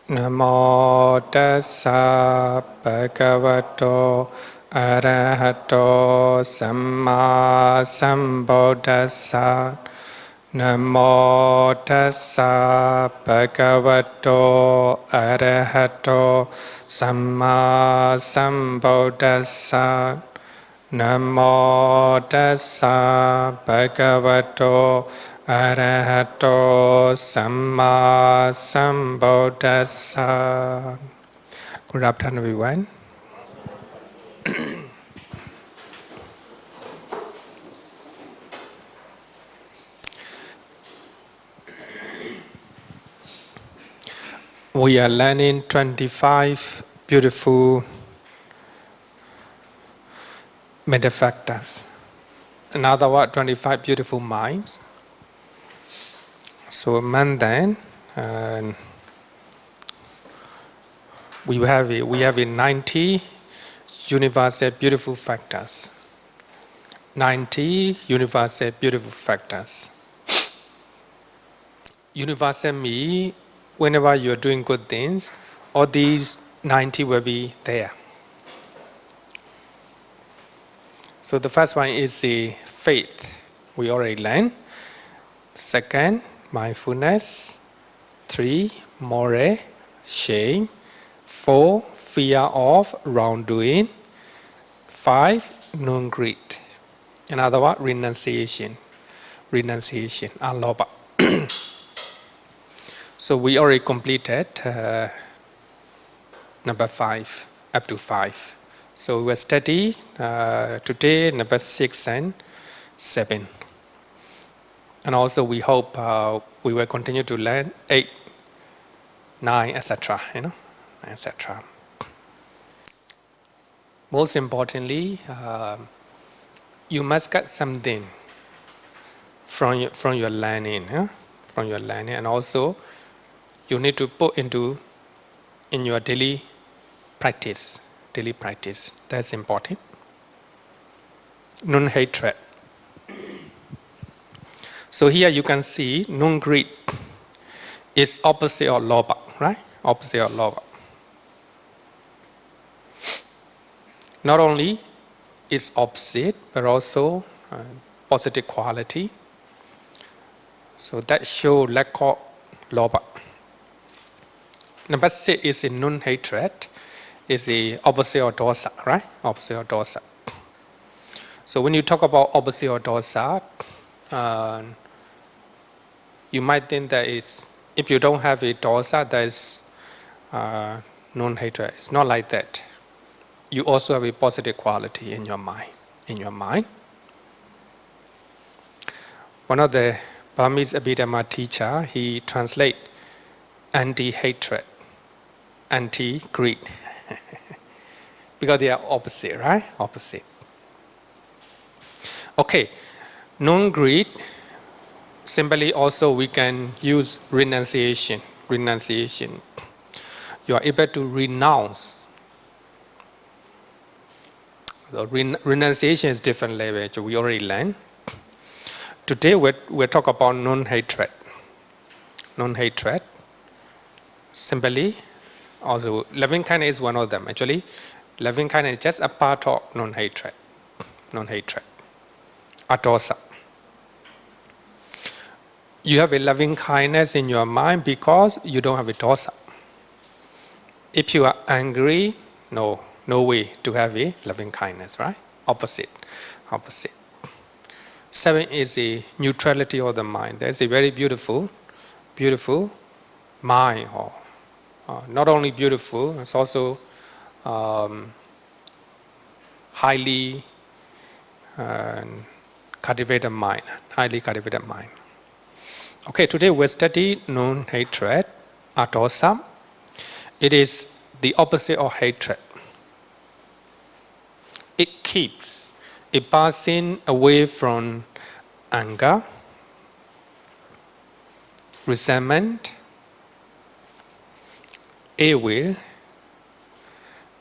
Namo tassa bhagavato arahato samma sambuddhassa. Namo tassa bhagavato arahato samma sambuddhassa. Namo tassa bhagavato arahato samma sambuddhassa. Good afternoon, everyone. We are learning 25 beautiful benefactors. In other words, 25 beautiful minds. So among them, we have 90 universal beautiful factors. 90 universal beautiful factors. Universal means whenever you are doing good things, all these 90 will be there. So the first one is the faith. We already learned. Second, mindfulness. 3, moral, shame. 4, fear of wrongdoing. 5, non-greed. In other words, renunciation. Renunciation, alobha. So we already completed number 5, up to 5. So we will study today number 6 and 7. And also we hope we will continue to learn 8, 9, etc. etc. Most importantly, you must get something from your learning, from your learning, and also you need to put in your daily practice. Daily practice, that's important. Non-hatred. So here you can see non-greed is opposite of lobha, right? Opposite of lobha. Not only is opposite, but also positive quality. So that shows lack of lobha. Number 6 is in non-hatred. Is the opposite of dosa, right? Opposite of dosa. So when you talk about opposite of dosa, you might think that if you don't have a dosa, that is non-hatred. It's not like that. You also have a positive quality in your mind. One of the Burmese Abhidhamma teacher, he translate anti-hatred, anti-greed. Because they are opposite, right? Opposite. Okay, non-greed, simply also we can use renunciation. Renunciation. You are able to renounce. So renunciation is different level, we already learned. Today we'll talk about non-hatred. Non-hatred. Simply, also loving kindness is one of them. Actually, loving kindness is just a part of non-hatred. Non-hatred. Adosa. You have a loving kindness in your mind because you don't have a dosa. If you are angry, no way to have a loving kindness, right? Opposite. 7 is the neutrality of the mind. There's a very beautiful mind. Not only beautiful, it's also highly cultivated mind. Highly cultivated mind. Okay, today we'll study non-hatred, adosa. It is the opposite of hatred. It keeps a person away from anger, resentment, ill will,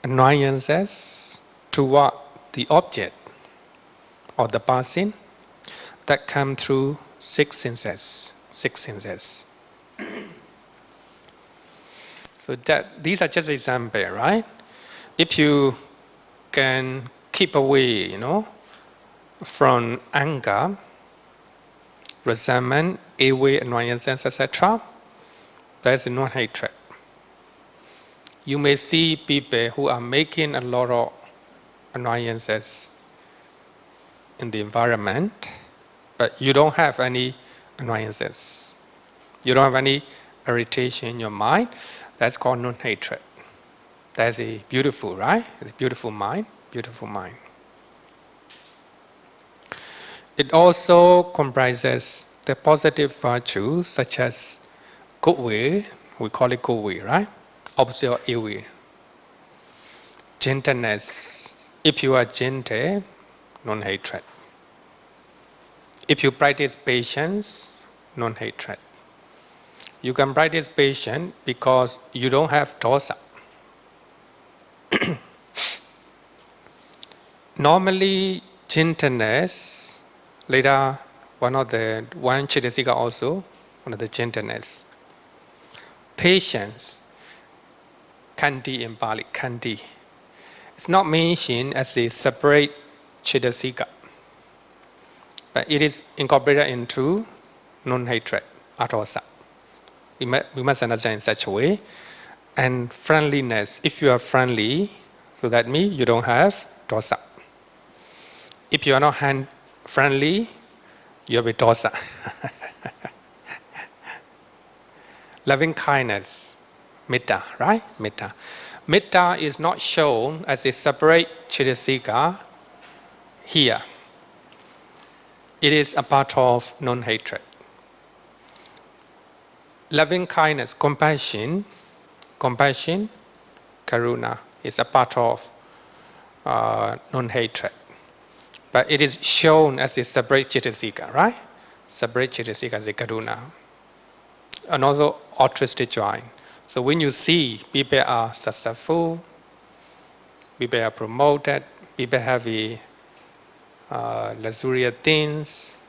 annoyances toward the object or the person that come through 6 senses. So these are just examples, right? If you can keep away, from anger, resentment, ill annoyances, etc., there's no hatred. You may see people who are making a lot of annoyances in the environment, but you don't have any annoyances. You don't have any irritation in your mind. That's called non-hatred. That's a beautiful, right? It's a beautiful mind, beautiful mind. It also comprises the positive virtues such as goodwill, we call it goodwill, right? Opposite of ill will. Gentleness. If you are gentle, non-hatred. If you practice patience, non-hatred. You can practice patience because you don't have dosa. Normally, gentleness, later one Chitasika also, one of the gentleness. Patience, Kanti in Pali, Kanti. It's not mentioned as a separate Chitasika, but it is incorporated into non-hatred, atosa. We must understand in such a way. And friendliness, if you are friendly, so that means you don't have dosa. If you are not friendly, you have a dosa. Loving kindness, metta, right? Metta. Metta is not shown as a separate Chitasika here. It is a part of non-hatred. Loving kindness, compassion, karuna, is a part of non-hatred. But it is shown as a separate Chitasika, right? Separate Chitasika as a karuna. And also altruistic joy. So when you see people are successful, people are promoted, people have luxurious things,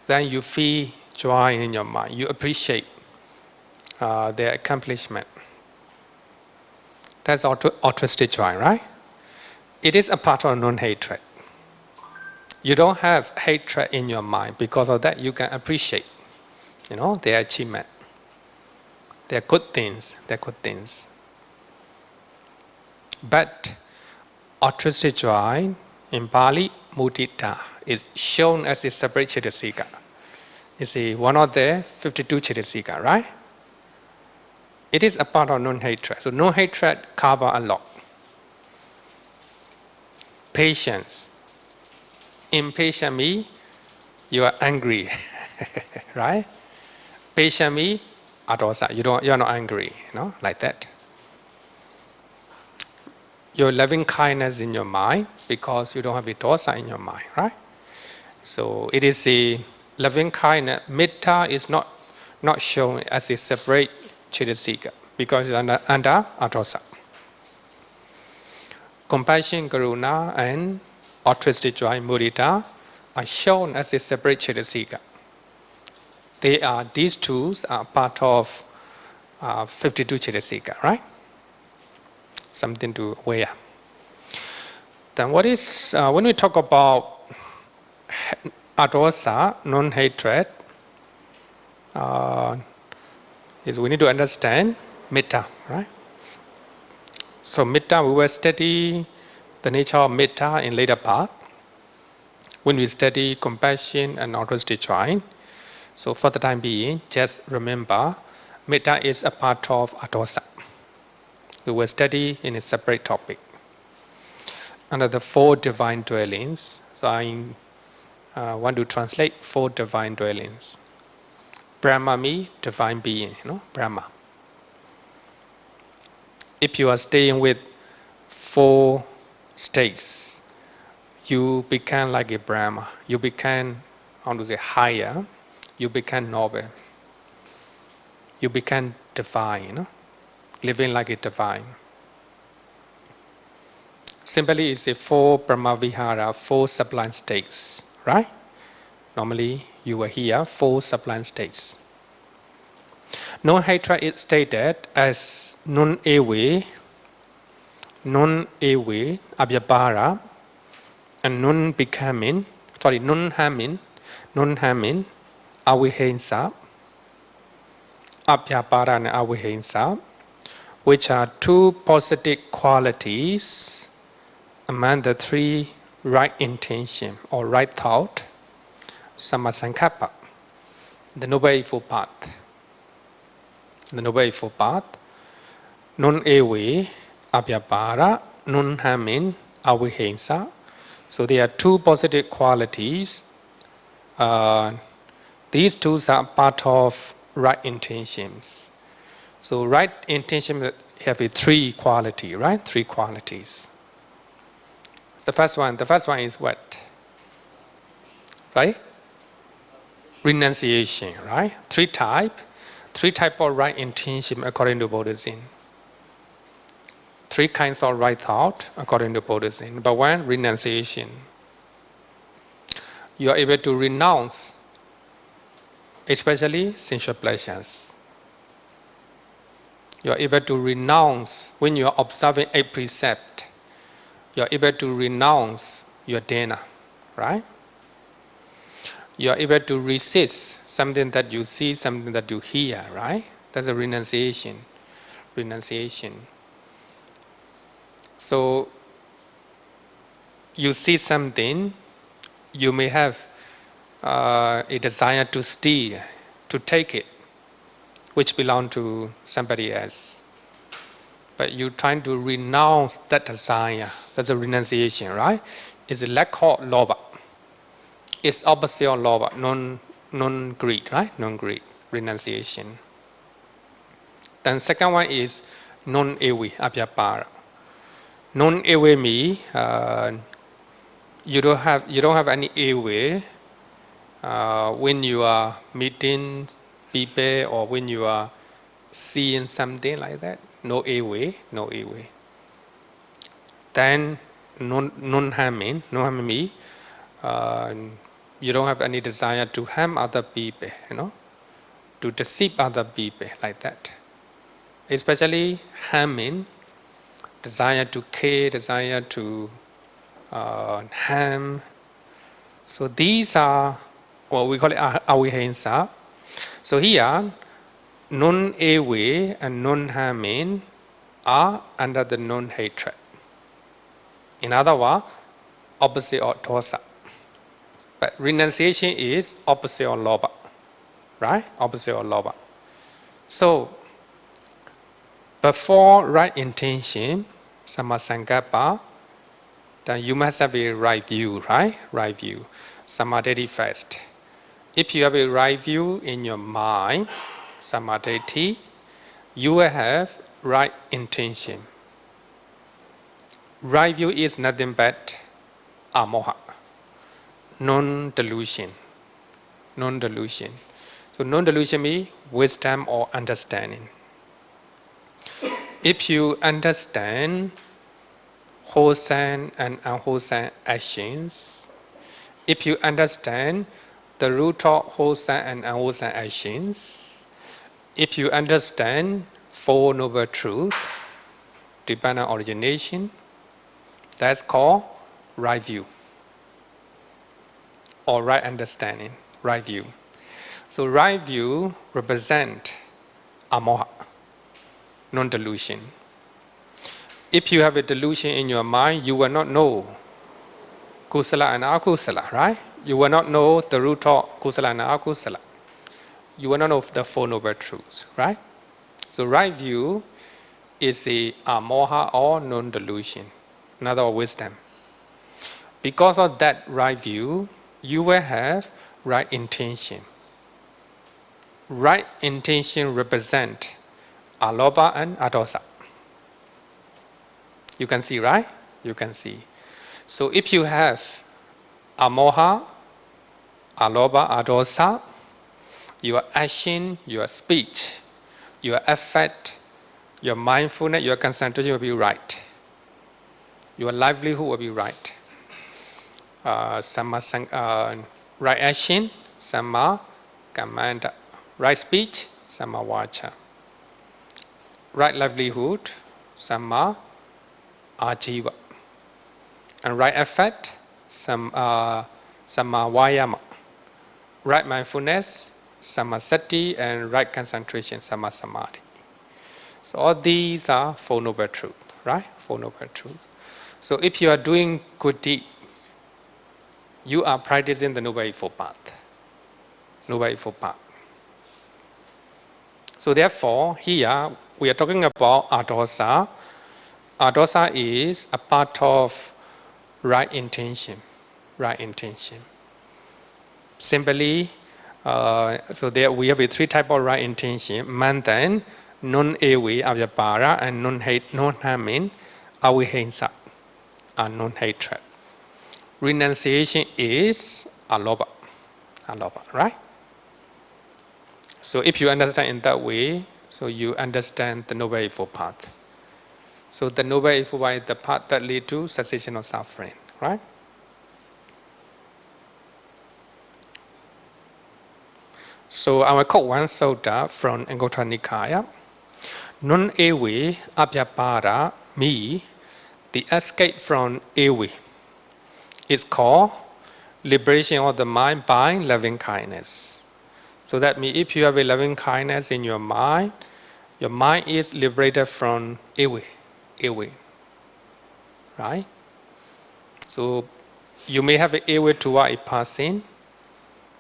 then you feel joy in your mind. You appreciate their accomplishment. That's altruistic joy, right? It is a part of non-hatred. You don't have hatred in your mind. Because of that, you can appreciate, their achievement. They're good things. They're good things. But altruistic joy, in Pali, mudita, is shown as a separate Chitasika. It's one of the 52 Chitasika, right? It is a part of non-hatred. So non-hatred covers a lot. Patience. Impatient means you are angry, right? Patient means adosa. You're not angry, like that. You're loving kindness in your mind because you don't have dosa in your mind, right? So it is a loving kindness. Metta is not shown as a separate Chitasika because it's under adosa. Compassion, karuna, and altruistic joy, mudita, are shown as a separate Chitasika. These two are part of 52 Chitasika, right? Something to weigh. Then what is, when we talk about adosa, non-hatred, is we need to understand metta, right? So metta, we will study the nature of metta in later part. When we study compassion and altruistic joy, so for the time being, just remember, metta is a part of adosa. We will study in a separate topic. Under the 4 divine dwellings, so I want to translate 4 divine dwellings. Brahma means divine being, Brahma. If you are staying with 4 states, you become like a Brahma. You become, higher. You become noble. You become divine, living like a divine. Simply, it's a 4 Brahma Vihara, 4 sublime states, right? Normally, you were here, 4 sublime states. Non-hatred is stated as non-ewe, abhyabhara, and non-harming, avihensa, abhyabhara and avihensa, which are two positive qualities among the three right intention or right thought, sammasankappa, the Noble Eightfold Path. The Noble Eightfold Path, non-ewe, abhyabhara, non-harming, avihensa. So there are two positive qualities. These two are part of right intentions. So right intention have a three quality, right? Three qualities. The first one is what? Right? Renunciation, right? Three type of right intention according to Buddhism. Three kinds of right thought according to Buddhism. Number one, renunciation. You are able to renounce, especially sensual pleasures. You are able to renounce when you are observing a precept. You are able to renounce your dana, right? You are able to resist something that you see, something that you hear, right? That's a renunciation. So, you see something, you may have a desire to steal, to take it, which belongs to somebody else. But you're trying to renounce that desire. That's a renunciation, right? It's a lack of lobha. It's opposite of lobha, non-greed, right? Non-greed, renunciation. Then second one is non-ewe, abhyabhara. Non-ewe means you don't have any ewe when you are meeting people or when you are seeing something like that. No ewe. Then non-harming means you don't have any desire to harm other people, to deceive other people like that. Especially harming, desire to kill, desire to harm. So these are what we call it avihensa. So here, non-ewe and non-harming are under the non-hatred. In other words, opposite of dosa. But renunciation is opposite of lobha, right? Opposite of lobha. So, before right intention, sammasankappa, then you must have a right view, right? Right view. Samadhi first. If you have a right view in your mind, samadhi, you will have right intention. Right view is nothing but amoha, non-delusion. So non-delusion means wisdom or understanding. If you understand wholesome and unwholesome actions, if you understand the root of wholesome and unwholesome actions, if you understand Four Noble Truths, dependent origination, that's called right view or right understanding, right view. So right view represents amoha, non-delusion. If you have a delusion in your mind, you will not know kusala and akusala, right? You will not know the root of kusala and akusala. You will not know the Four Noble Truths, right? So right view is a amoha or non-delusion, another wisdom. Because of that right view, you will have right intention. Right intention represents alobha and adosa. You can see, right? You can see. So if you have amoha, alobha, adosa, your action, your speech, your effort, your mindfulness, your concentration will be right. Your livelihood will be right. Right action, samma kammanta. Right speech, Samma Vacha. Right livelihood, Samma Ajiva. And right effect, Samma Vayama. Right mindfulness, Samma Sati, and right concentration, Samma Samadhi. So all these are Four Noble Truths, right? Four Noble Truths. So if you are doing good deed, you are practicing the Noble Eightfold Path. Noble Eightfold Path. So therefore, here we are talking about adosa. Adosa is a part of right intention. Right intention. Simply, so there we have three types of right intention: mantan, non-ewi, avyapara, and non-hate, non-harming, avihensa, and non-hatred. Renunciation is aloba, right? So if you understand in that way, so you understand the Noble Eightfold Path. So the Noble Eightfold Path is the path that leads to cessation of suffering, right? So I will quote one sutta from Anguttara Nikaya. Non ewe abhyapara me, the escape from ewe, is called liberation of the mind by loving kindness. So that means if you have a loving kindness in your mind is liberated from ewe, right? So you may have an ewe toward a person,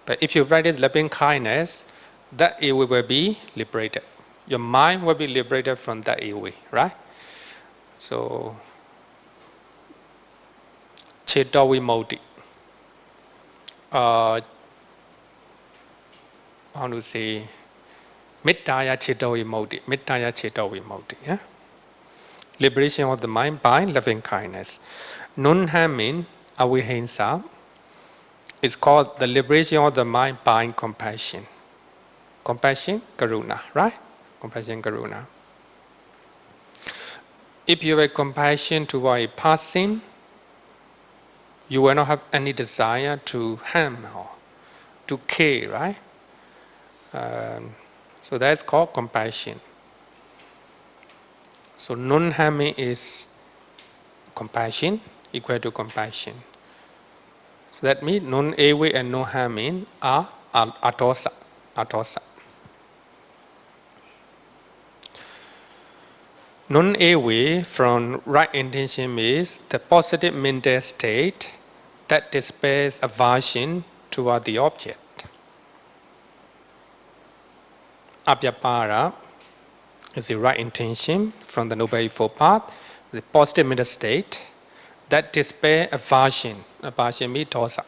but if you practice loving kindness, that ewe will be liberated. Your mind will be liberated from that ewe, right? So, Chitta Vimukti. How to say? Mittaya Chitta Vimukti. Mittaya Chitta Vimukti. Yeah? Liberation of the mind by loving kindness. Non-harming, avihensa, is called the liberation of the mind by compassion. Compassion, karuna, right? Compassion, karuna. If you have compassion toward a person, you will not have any desire to harm or to kill, right? So that's called compassion. So non-harming is compassion, equal to compassion. So that means non-ewe and non-harming are atosa. Non-ewe from right intention means the positive mental state that displays aversion toward the object. Abhyapara is the right intention from the Noble Eightfold Path, the positive mental state that displays aversion. Aversion means dosa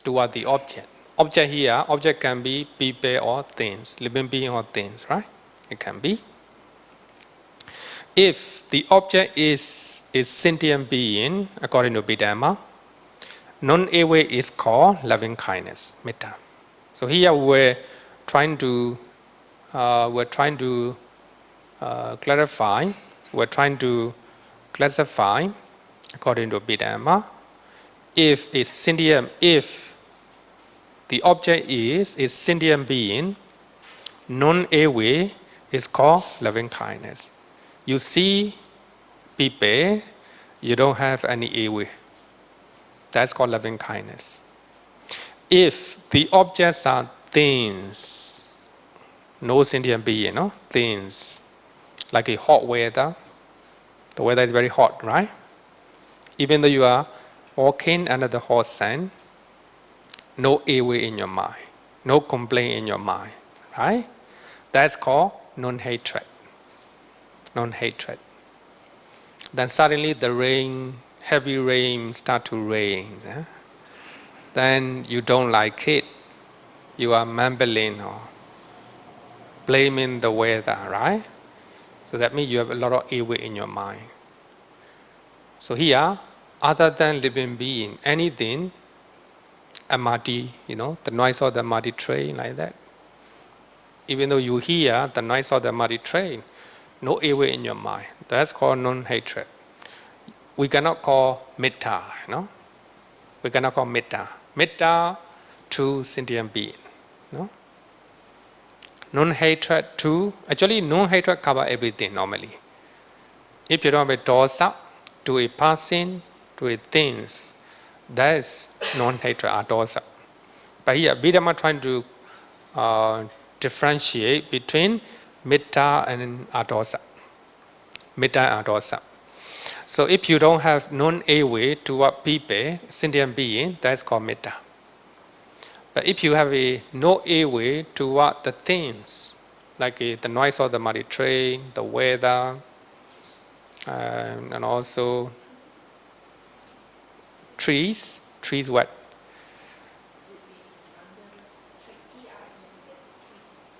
toward the object. Object here, object can be people or things, living being or things, right? It can be. If the object is sentient being, according to Bdmv, non-ewe is called loving kindness, metta. So here we're trying to clarify, we're trying to classify, according to Bdmv, if the object is sentient being, non-ewe is called loving kindness. You see people, you don't have any ewe. That's called loving kindness. If the objects are things, no sentient being, no? Things, like a hot weather, the weather is very hot, right? Even though you are walking under the hot sun, no ewe in your mind, no complaint in your mind, right? That's called non-hatred. Non-hatred. Then suddenly the rain, heavy rain start to rain. Then you don't like it. You are mumbling or blaming the weather, right? So that means you have a lot of evil in your mind. So here, other than living being, anything, MRT, the noise of the MRT train, like that. Even though you hear the noise of the MRT train, no evil in your mind. That's called non-hatred. We cannot call metta, We cannot call metta. Metta to sentient being, Non-hatred too. Actually, non-hatred covers everything normally. If you don't have a dosa to a person, to a things, that is non-hatred or dosa. But here, Abhidhamma trying to differentiate between metta and adosa. Metta and adosa. So if you don't have non-ill will toward people, sentient being, that's called metta. But if you have a no ill will toward the things, like the noise of the muddy train, the weather, and also trees what?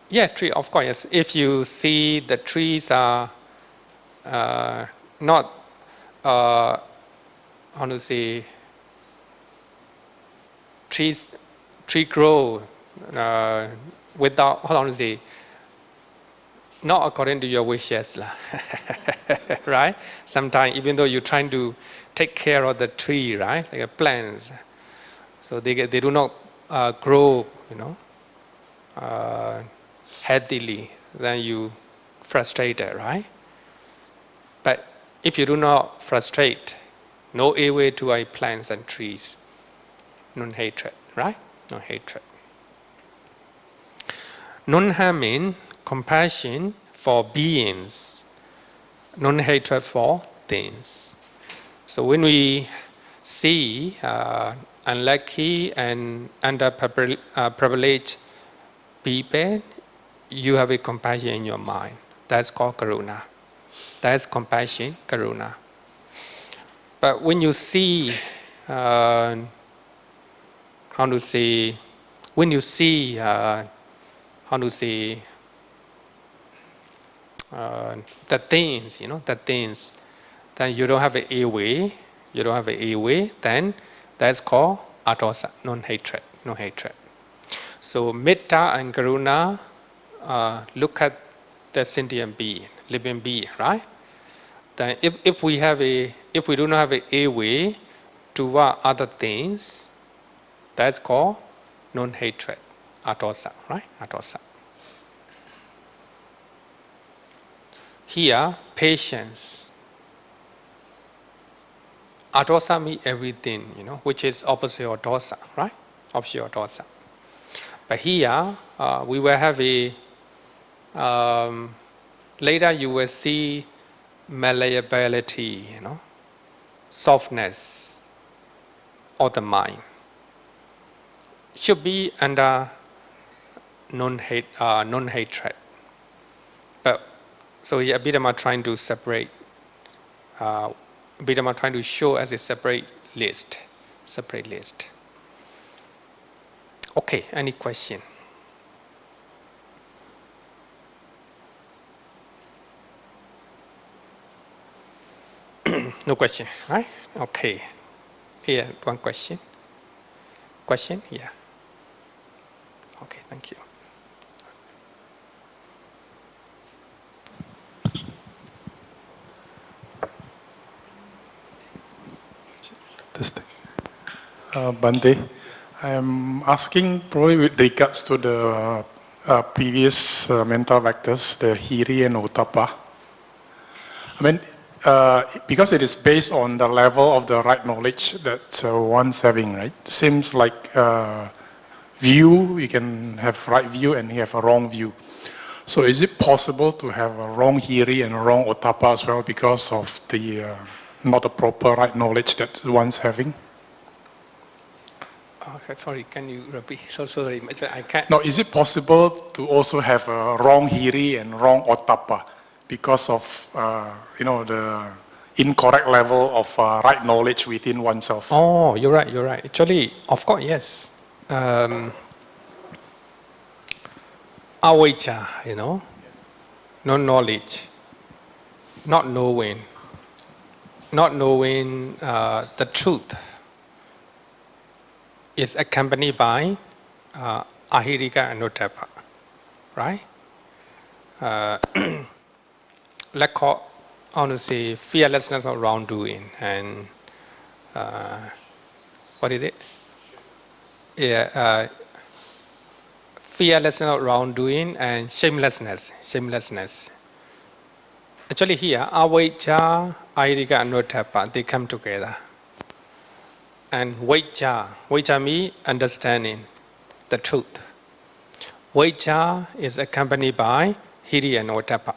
Yeah, tree, of course, yes. If you see the trees are not, how to say, tree grow without, how to say, not according to your wishes, right? Sometimes, even though you're trying to take care of the tree, right, like plants, so they do not grow, healthily, then you frustrated, right? But if you do not frustrate, no ill will to our plants and trees, non-hatred, right? Non-hatred. Non-harming, compassion for beings, non-hatred for things. So when we see unlucky and underprivileged people, you have a compassion in your mind. That's called karuna. That's compassion, karuna. But when you see, the things, then you don't have an ill will, then that's called adosa, non-hatred, no hatred. So metta and karuna look at the sentient being, living being, right? Then if we do not have an ill will toward other things, that's called non-hatred, adosa, right? Adosa. Here, patience. Adosa means everything, which is opposite of dosa, right? Opposite of dosa. But here, we will have later you will see malleability, softness of the mind. Should be under non-hatred. But so here Abhidhamma trying to separate, Bdmv trying to show as a separate list. Okay, any question? No question, right? Okay. Here, one question. Question? Yeah. Okay, thank you. Bhante, I'm asking probably with regards to the previous mental vectors, the hiri and ottappa. I mean, because it is based on the level of the right knowledge that one's having, right? Seems like view, you can have right view and you have a wrong view. So is it possible to have a wrong hiri and a wrong ottappa as well because of the not the proper right knowledge that one's having? Oh, sorry, can you repeat? So sorry, I can't. No, is it possible to also have a wrong hiri and wrong ottappa because of the incorrect level of right knowledge within oneself? Oh, you're right. Actually, of course, yes. Avijja, no knowledge, not knowing the truth is accompanied by ahirika and ottappa, right? Let's call, honestly, fearlessness of wrongdoing and what is it? Yeah, fearlessness of wrongdoing, and shamelessness. Actually here, avijja, ahirika, and ottappa, they come together. And vijja means understanding the truth. Vijja is accompanied by hiri and ottappa,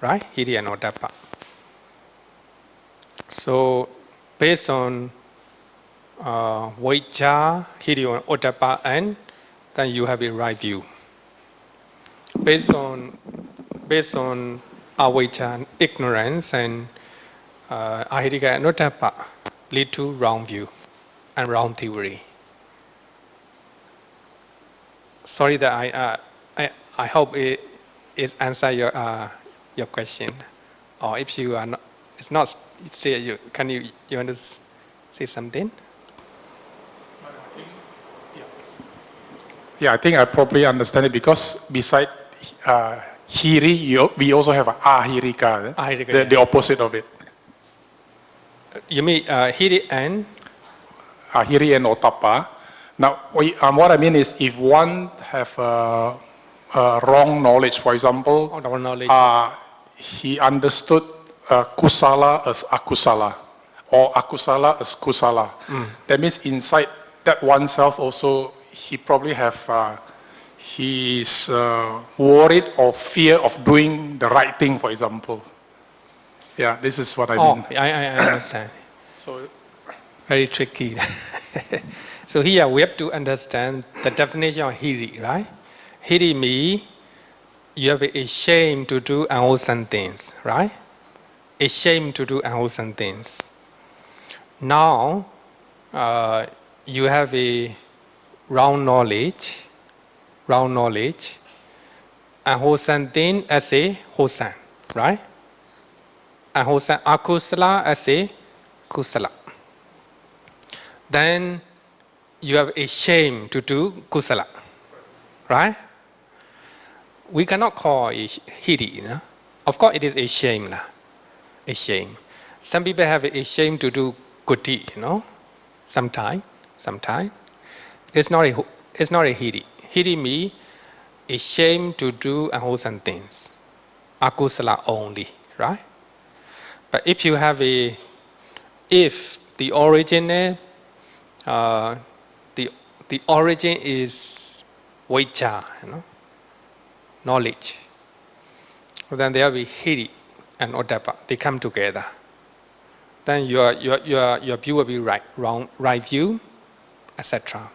right? Hiri and ottappa. So based on vijja, hiri and ottappa, and then you have a right view. Based on avijja, ignorance, and ahirika and ottappa lead to wrong view and wrong theory. Sorry that I hope it answer your question. Or if you are not, it's not say you can you want to say something? Yeah, I think I probably understand it because beside hiri, we also have ahirika, Ahirika, the opposite of it. You mean hiri and? Hiri and ottappa. Now, what I mean is if one have wrong knowledge, for example, Wrong knowledge. He understood kusala as akusala, or akusala as kusala. That means inside that oneself also, he probably have, he's worried or fear of doing the right thing, for example. Yeah, this is what I mean. I understand. So, Very tricky. So here we have to understand the definition of hiri, right? Hiri means you have a shame to do unwholesome things, right? A shame to do unwholesome things. Now, you have a wrong knowledge, unwholesome thing as a wholesome, right? Unwholesome akusala as a kusala. Then you have a shame to do kusala, right? We cannot call it hiri, you know? Of course it is a shame, a shame. Some people have a shame to do good deed, you know? Sometime. It's not a hiri. Hiri means a shame to do unwholesome things. Akusala only, right? But if you have if the original the origin is vijja, you know, knowledge. Then there will be hiri and ottappa. They come together. Then your view will be right view, etc.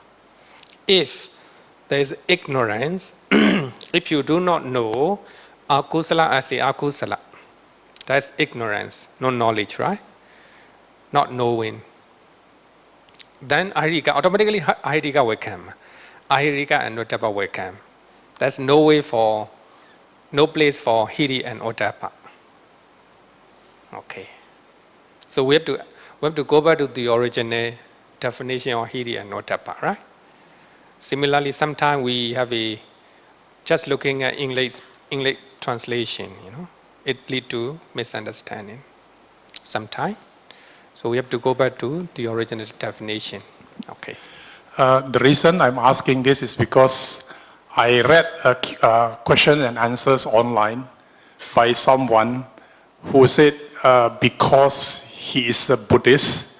If there is ignorance, if you do not know akusala as a akusala, that's ignorance, no knowledge, right? Not knowing. Then ahirika, automatically ahirika will come. Ahirika and ottappa will come. There's no place for hiri and ottappa. Okay. So we have to go back to the original definition of hiri and ottappa, right? Similarly, sometimes we have just looking at English translation, you know, it leads to misunderstanding sometimes. So we have to go back to the original definition. Okay. The reason I'm asking this is because I read a question and answers online by someone who said because he is a Buddhist,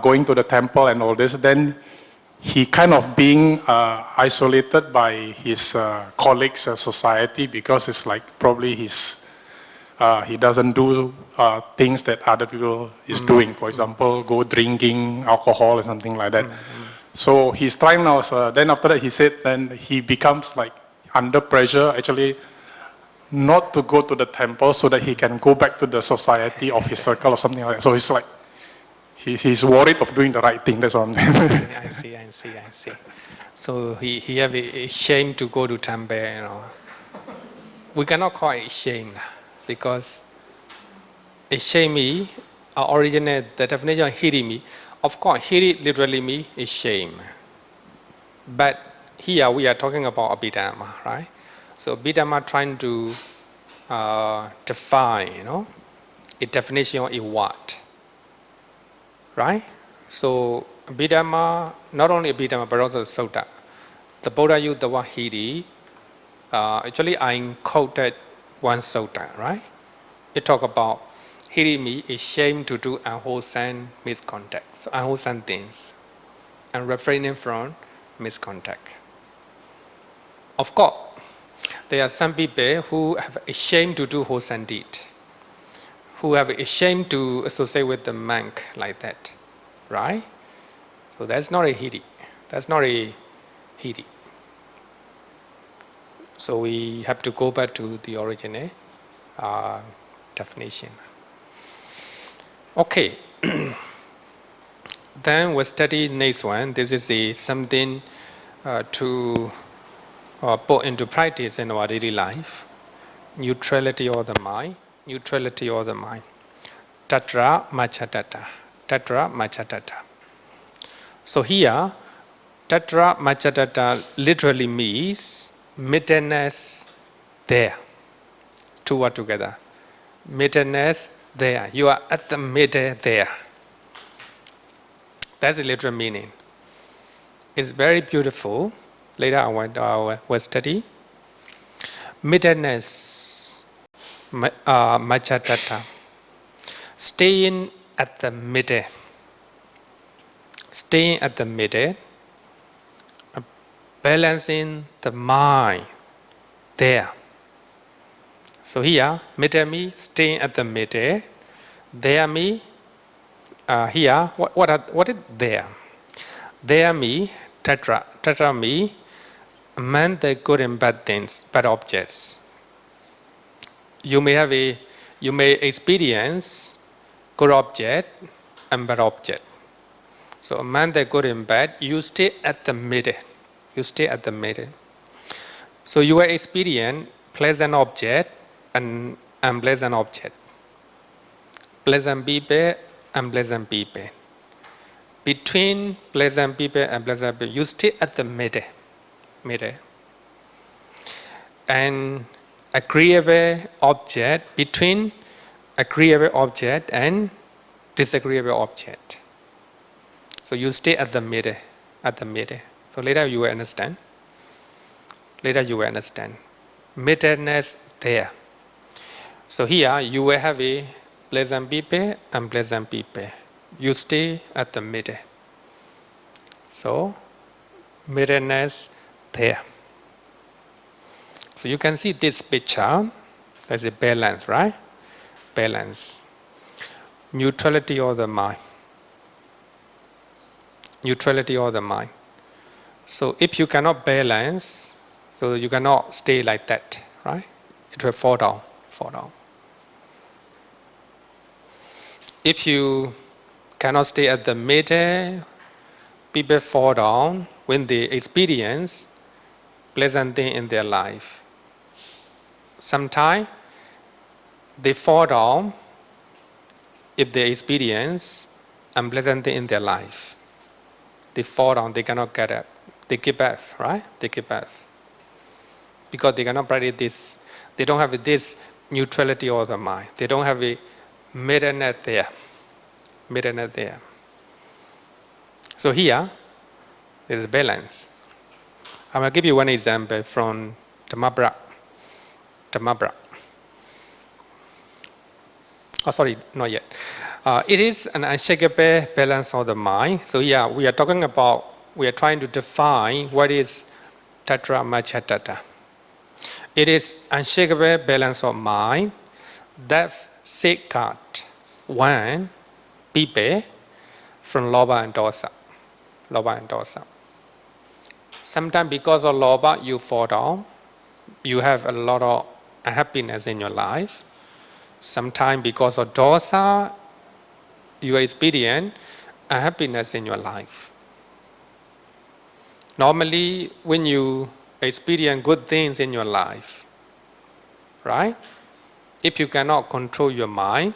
going to the temple and all this, then he kind of being isolated by his colleagues, society, because it's like probably he doesn't do things that other people is doing. For example, go drinking alcohol or something like that. So he's trying now. Then after that, he said, then he becomes like under pressure, actually, not to go to the temple so that he can go back to the society of his circle or something like that. So he's like, he's worried of doing the right thing. That's what I'm saying. I see. So he have a shame to go to temple, you know. We cannot call it shame because a shame, original, the definition of hiri, of course, hiri literally means a shame. But here we are talking about Abhidhamma, right? So Abhidhamma trying to define, you know, a definition of a what, right? So Abhidhamma, not only Abhidhamma but also Sutta, the Buddha used the word hiri. Actually, I quoted one sutta, right? It talk about hiri means ashamed to do unwholesome misconduct, so unwholesome things, and refraining from misconduct. Of course, there are some people who have ashamed to do wholesome deed, who have ashamed to associate with the monk like that, right? So that's not a hiri. That's not a hiri. So we have to go back to the original definition. Okay. Then we'll study next one. This is something to put into practice in our daily life. Neutrality of the mind. Neutrality of the mind. Tatra Machatatta. Tatra Machatatta. So here, Tatra Machatatta literally means middleness there. Two words together. Middleness there. You are at the middle there. That's the literal meaning. It's very beautiful. Later I will study. Middleness, Machatatta. Staying at the middle. Staying at the middle. Balancing the mind there. So here, middle me, staying at the middle. There me, here, what is there? There me, tatra. Tatra me, among the good and bad things, bad objects. You may experience good object and bad object. So among the good and bad, you stay at the middle. You stay at the middle. So you will experience pleasant object and unpleasant object. Pleasant people, unpleasant people. Between pleasant people and unpleasant people, you stay at the middle. And agreeable object, between agreeable object and disagreeable object. So you stay at the middle. So later you will understand. Middleness there. So here you will have a pleasant people, unpleasant people. You stay at the middle. So middleness there. So you can see this picture. There's a balance, right? Balance. Neutrality of the mind. Neutrality of the mind. So if you cannot balance, so you cannot stay like that, right? It will fall down. If you cannot stay at the middle, people fall down when they experience pleasant thing in their life. Sometimes they fall down if they experience unpleasant thing in their life. They fall down, they cannot get up. They give up, right? They give up. Because they cannot practice this. They don't have this neutrality of the mind. They don't have a middleness there. So here, there is balance. I'm going to give you one example from Dhamma. Oh, sorry, not yet. It is an unshakable balance of the mind. So here, we are trying to define what is Tatra Machatatta. It is unshakable balance of mind that safeguard one people from lobha and dosa. Sometimes because of lobha, you fall down. You have a lot of unhappiness in your life. Sometimes because of dosa, you experience unhappiness in your life. Normally, when you experience good things in your life, right? If you cannot control your mind,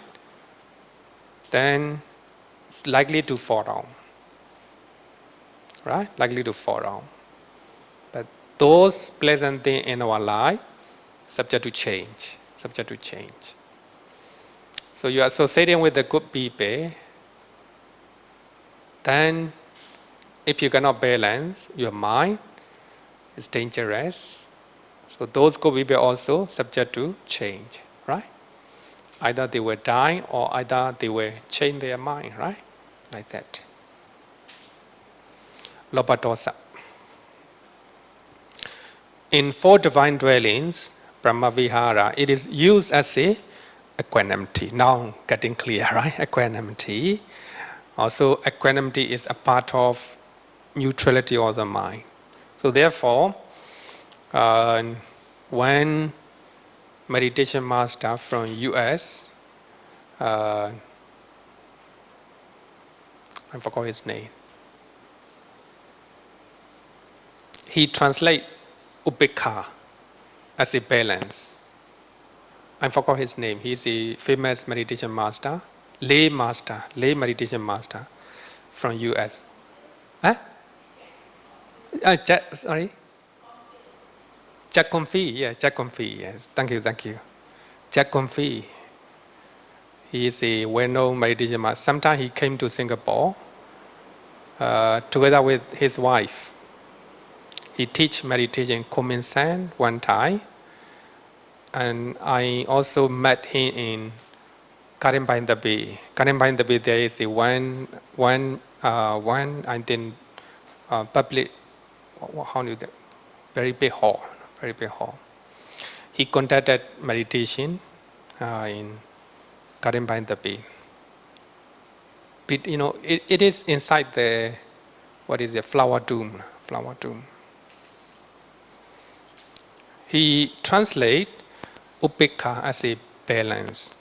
then it's likely to fall down. Right? Likely to fall down. But those pleasant things in our life, subject to change. So you are associating with the good people, then if you cannot balance your mind, It's dangerous. So those good people also subject to change, right? Either they will die or either they will change their mind, right? Like that. Lopadosa. In 4 divine dwellings, Brahma Vihara, it is used as a equanimity. Now getting clear, right? Equanimity. Also, equanimity is a part of neutrality of the mind. So therefore, when meditation master from US, I forgot his name, he translate Upekkha as a balance. I forgot his name. He's a famous meditation master, lay meditation master from US. Huh? Sorry? Cakkapala, yeah, Cakkapala, yes. Thank you. Cakkapala. He is a well-known meditation master. Sometimes he came to Singapore together with his wife. He teach meditation Komin San one time. And I also met him in Bdmv. Bdmv, there is a one I think public, how do you say, very big hall. He conducted meditation in Bdmv. But, it is inside the, flower dome. He translate Upekkha as a balance.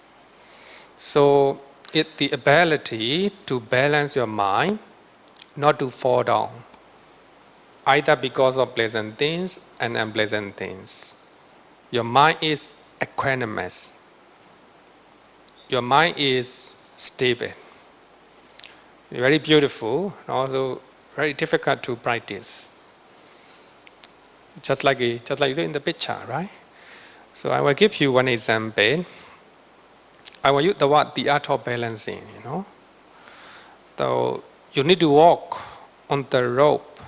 So it's the ability to balance your mind, not to fall down, either because of pleasant things and unpleasant things. Your mind is equanimous. Your mind is stable. Very beautiful, and also very difficult to practice. Just like in the picture, right? So I will give you one example. I will use the word the art of balancing, So you need to walk on the rope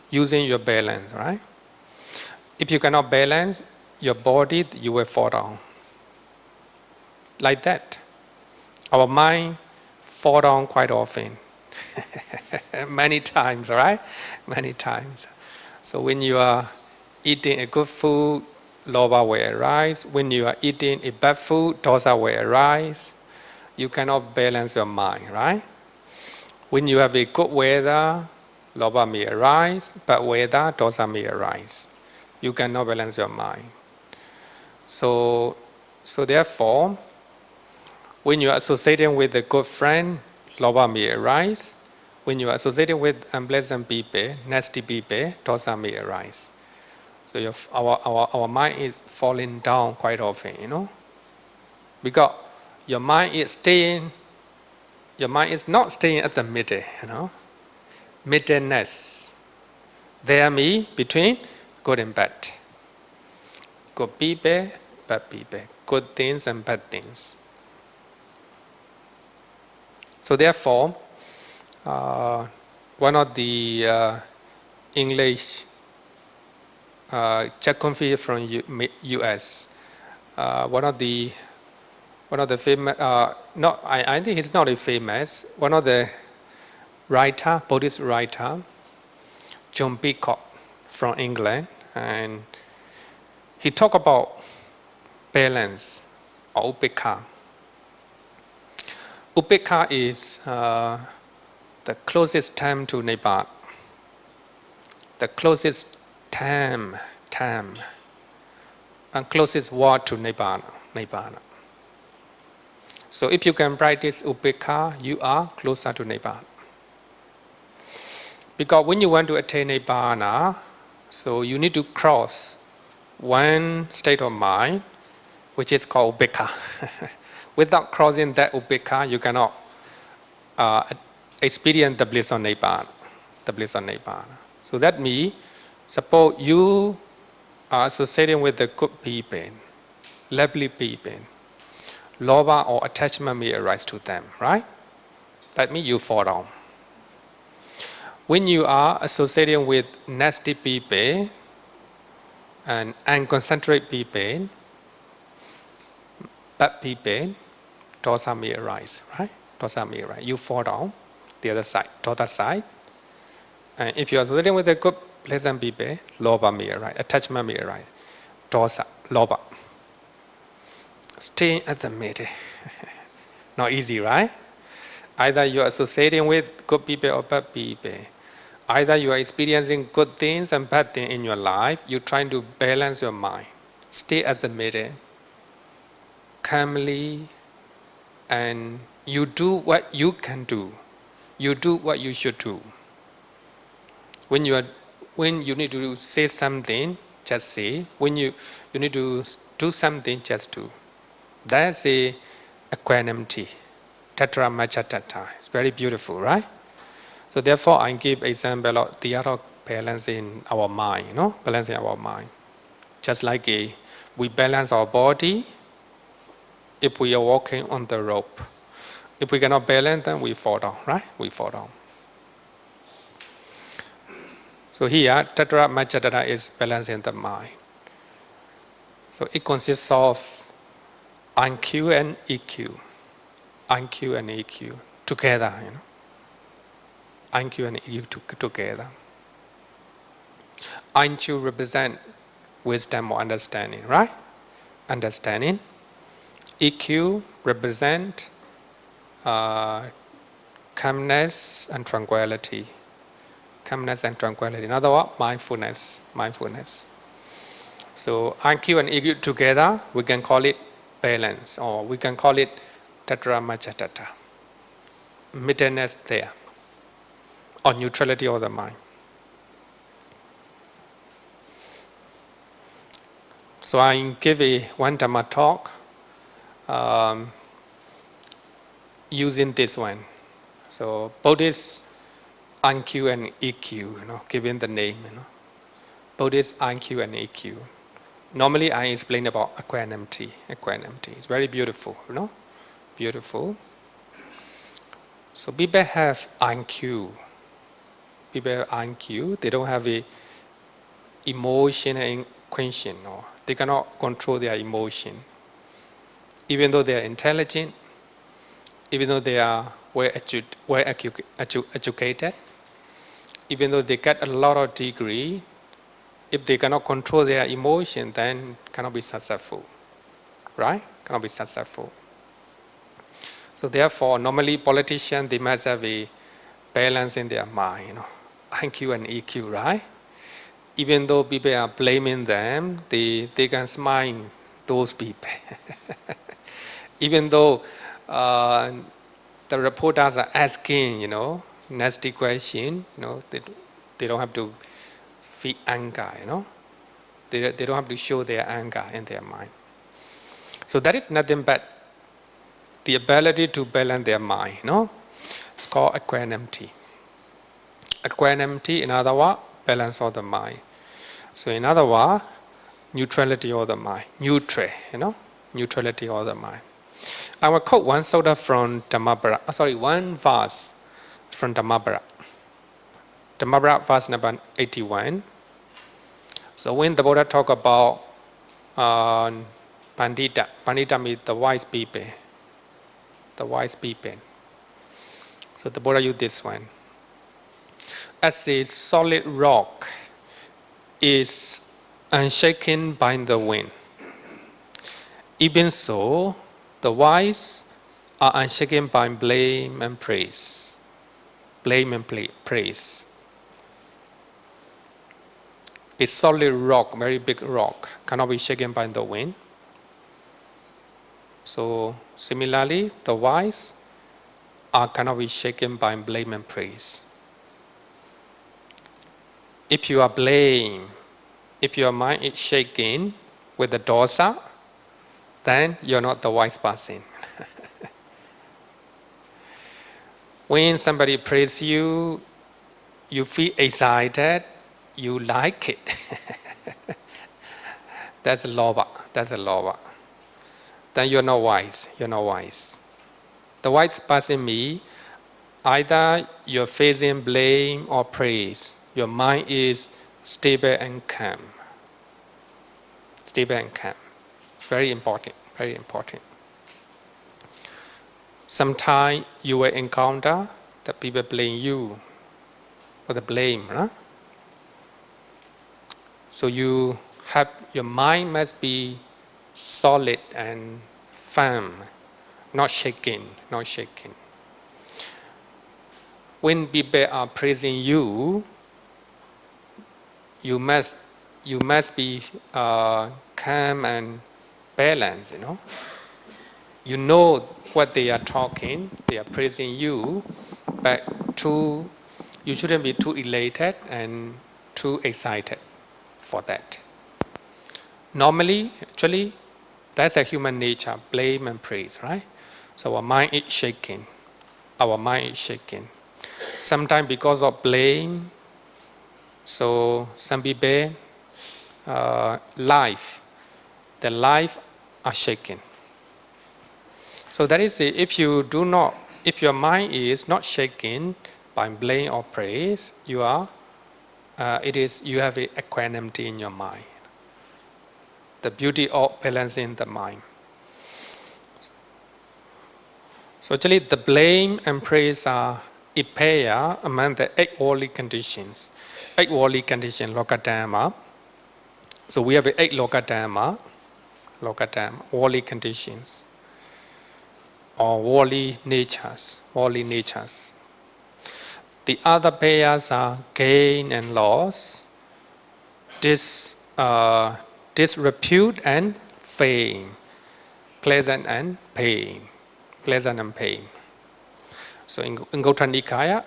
using your balance, right? If you cannot balance your body, you will fall down. Like that. Our mind fall down quite often. Many times, right? Many times. So when you are eating a good food, lobha will arise. When you are eating a bad food, dosa will arise. You cannot balance your mind, right? When you have a good weather, lobha may arise, bad weather, dosa may arise. You cannot balance your mind. So therefore, when you are associating with a good friend, lobha may arise. When you are associating with unpleasant people, nasty people, dosa may arise. So our mind is falling down quite often, because your mind is not staying at the middle, middleness. There me between good and bad. Good people, bad people. Good things and bad things. So therefore, one of the English Cakkapala from US, one of the famous, I think he's not a famous, one of the Buddhist writer, John Peacock from England, and he talked about balance or Upekkha. Upekkha is the closest term to Nibbana, the closest term and closest word to Nibbana. So if you can practice Upekkha, you are closer to Nibbana. Because when you want to attain Nibbana, so you need to cross one state of mind, which is called Upekkha. Without crossing that Upekkha, you cannot experience the bliss of Nibbana. So that means, suppose you are associating with the good people, lovely people, lobha or attachment may arise to them, right? That means you fall down. When you are associating with nasty people and unconcentrated people, bad people, dosa may arise, right? Dosa may arise. You fall down the other side, dosa side. And if you are associating with the good, pleasant people, lobha may arise, attachment may arise. Dosa, lobha. Stay at the middle. Not easy, right? Either you are associating with good people or bad people. Either you are experiencing good things and bad things in your life. You're trying to balance your mind. Stay at the middle. Calmly. And you do what you can do. You do what you should do. When you need to say something, just say. When you need to do something, just do. That's a equanimity. Tatra macha tata. It's very beautiful, right? So therefore, I give example of the art of balancing our mind. Balancing our mind. Just like we balance our body. If we are walking on the rope, if we cannot balance, then we fall down, right? We fall down. So here, Tatra Majjhatara is balancing the mind. So it consists of IQ and EQ. IQ and EQ together, IQ and EQ together. IQ represent wisdom or understanding, right? Understanding. EQ represent calmness and tranquility. Calmness and tranquility. In other words, mindfulness. So IQ and EQ together, we can call it balance, or we can call it Tatra Majjhatara. Middleness there, or neutrality of the mind. So I give one Dhamma talk using this one. So Buddhist IQ and EQ, given the name, Buddhist IQ and EQ. Normally I explain about equanimity. It's very beautiful, Beautiful. So people have IQ. They don't have a emotional quotient, or they cannot control their emotion. Even though they are intelligent, even though they are well educated, even though they get a lot of degree, if they cannot control their emotion, then cannot be successful, right? Cannot be successful. So therefore, normally politicians, they must have a balance in their mind, IQ and EQ, right? Even though people are blaming them, they can smile those people. Even though the reporters are asking, nasty question, they don't have to feel anger, They don't have to show their anger in their mind. So that is nothing but the ability to balance their mind, It's called equanimity. Equanimity, in other words, balance of the mind. So in other words, neutrality of the mind. Neutrality of the mind. I will quote one sutta from one verse from Dhammabara. Dhammabara, verse number 81. So when the Buddha talk about Pandita means the wise people. The wise people. So the Buddha used this one. As a solid rock is unshaken by the wind, even so, the wise are unshaken by blame and praise. Blame and praise. A solid rock, very big rock, cannot be shaken by the wind. So similarly, the wise cannot be shaken by blame and praise. If you are blamed, if your mind is shaken with the dosa, then you're not the wise person. When somebody praises you, you feel excited, you like it. That's lobha. Then you're not wise. The wise person means Either you're facing blame or praise, your mind is stable and calm. Stable and calm. It's very important, very important. Sometimes you will encounter that people blame you for the blame. Right? So your mind must be solid and firm, not shaking, not shaking. When people are praising you, you must be calm and balanced. You know what they are talking. They are praising you, but you shouldn't be too elated and too excited for that. Normally, actually, that's a human nature, blame and praise, right? So our mind is shaking. Our mind is shaking. Sometimes because of blame, so some people, their life are shaken. So that is it. If your mind is not shaken by blame or praise, you have equanimity in your mind. The beauty of balancing the mind. So actually, the blame and praise are a pair among the 8 worldly conditions. 8 worldly conditions, Lokadhamma. So we have 8 Lokadhamma, worldly conditions, or worldly natures. The other pairs are gain and loss, disrepute and fame, pleasant and pain. So in Gauta Nikaya,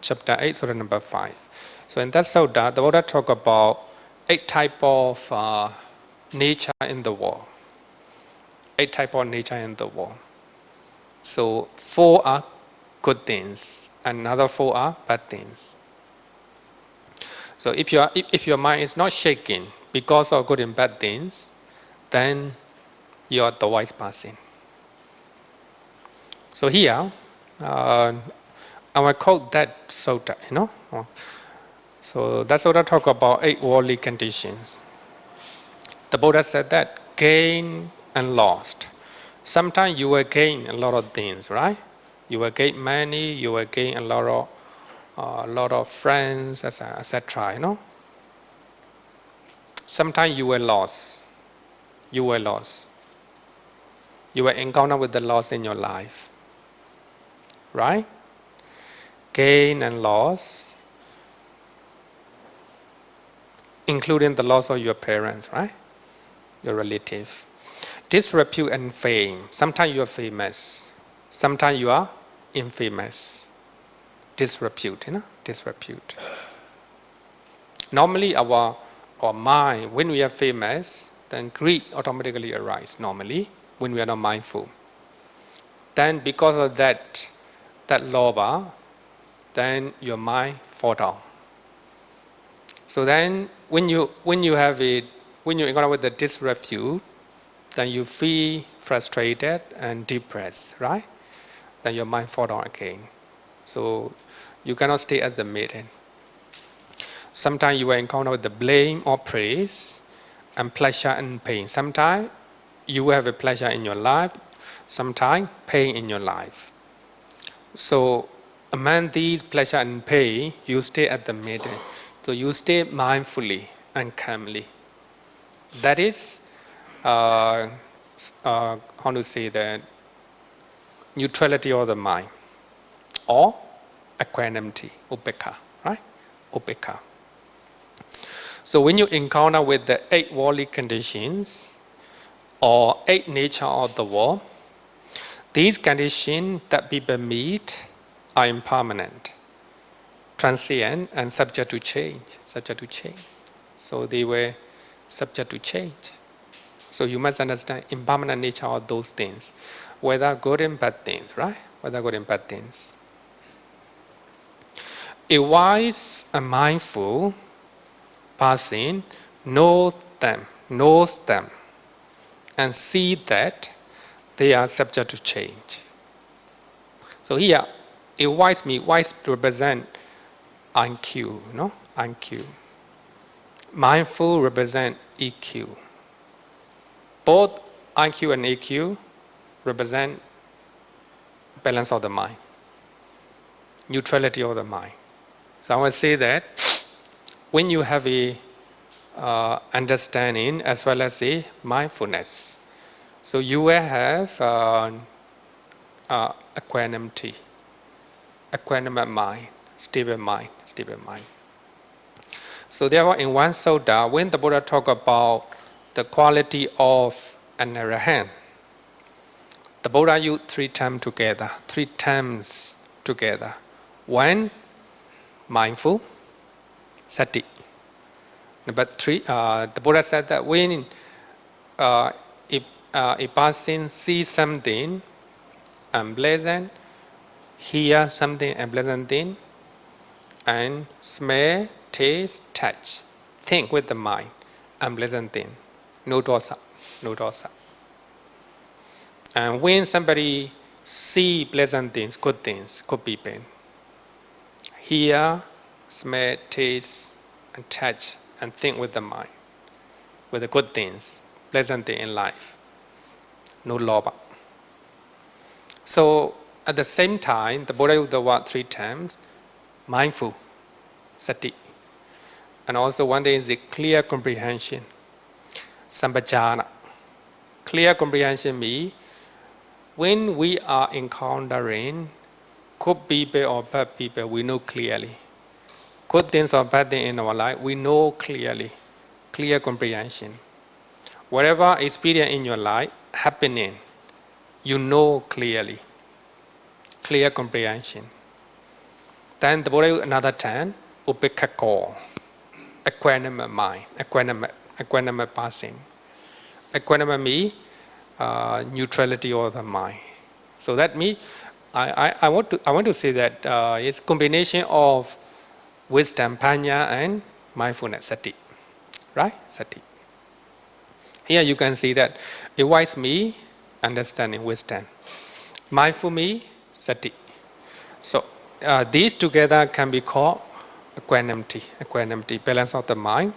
chapter 8, sura number 5. So in that sutta, the Buddha talk about 8 type of nature in the world. 8 type of nature in the world. So 4 are good things, another 4 are bad things. So if your mind is not shaking because of good and bad things, then you are the wise person. So here, I will quote that sutta, So that sutta talk about 8 worldly conditions. The Buddha said that gain and lost. Sometimes you will gain a lot of things, right? You will gain money, you will gain a lot of friends, etc. Sometimes you will lose. You will encounter with the loss in your life, right? Gain and loss, including the loss of your parents, right? Your relative. Disrepute and fame. Sometimes you are famous. Sometimes you are infamous. Disrepute. Normally our mind, when we are famous, then greed automatically arises normally when we are not mindful. Then because of that lobha, then your mind fall down. So then when you encounter with the disrepute, then you feel frustrated and depressed, right? Then your mind fall down again. So you cannot stay at the middle. Sometimes you will encounter with the blame or praise, and pleasure and pain. Sometimes you will have a pleasure in your life, sometimes pain in your life. So among these pleasure and pain, you stay at the middle. So you stay mindfully and calmly. That is, how to say that, neutrality of the mind, or equanimity, upekkha, right? Upekkha. So when you encounter with the 8 worldly conditions, or 8 nature of the world, these conditions that people meet are impermanent, transient, and subject to change. So they were subject to change. So you must understand impermanent nature of those things, whether good and bad things, right? Whether good and bad things. A wise and mindful person knows them, and see that they are subject to change. So here, If wise means wise represent IQ, IQ. Mindful represent EQ. Both IQ and EQ represent balance of the mind, neutrality of the mind. So I would say that when you have a understanding as well as a mindfulness, so you will have equanimity, equanimate mind, stable mind, stable mind. So therefore, in one sutta, when the Buddha talk about the quality of an arahant, the Buddha used three terms together. One, mindful, sati. Number three, the Buddha said that when a person sees something unpleasant, hear something unpleasant thing, and smell, taste, touch, think with the mind, unpleasant thing, no dosa, no dosa. And when somebody see pleasant things, good things, good people, hear, smell, taste, and touch, and think with the mind, with the good things, pleasant thing in life, no lobha. So at the same time, the Buddha used the word three times, mindful, sati. And also one thing is a clear comprehension, sambhajana. Clear comprehension means when we are encountering good people or bad people, we know clearly. Good things or bad things in our life, we know clearly. Clear comprehension. Whatever experience in your life happening, you know clearly. Clear comprehension. Then the Buddha used another term, upekkha, equanimate mind, equanimate passing. Equanimate means neutrality of the mind. So that means I want to say that it's combination of wisdom, panya, and mindfulness, sati, right? Sati. Here you can see that a wise me, understanding wisdom, mindful me, sati. So these together can be called equanimity, balance of the mind.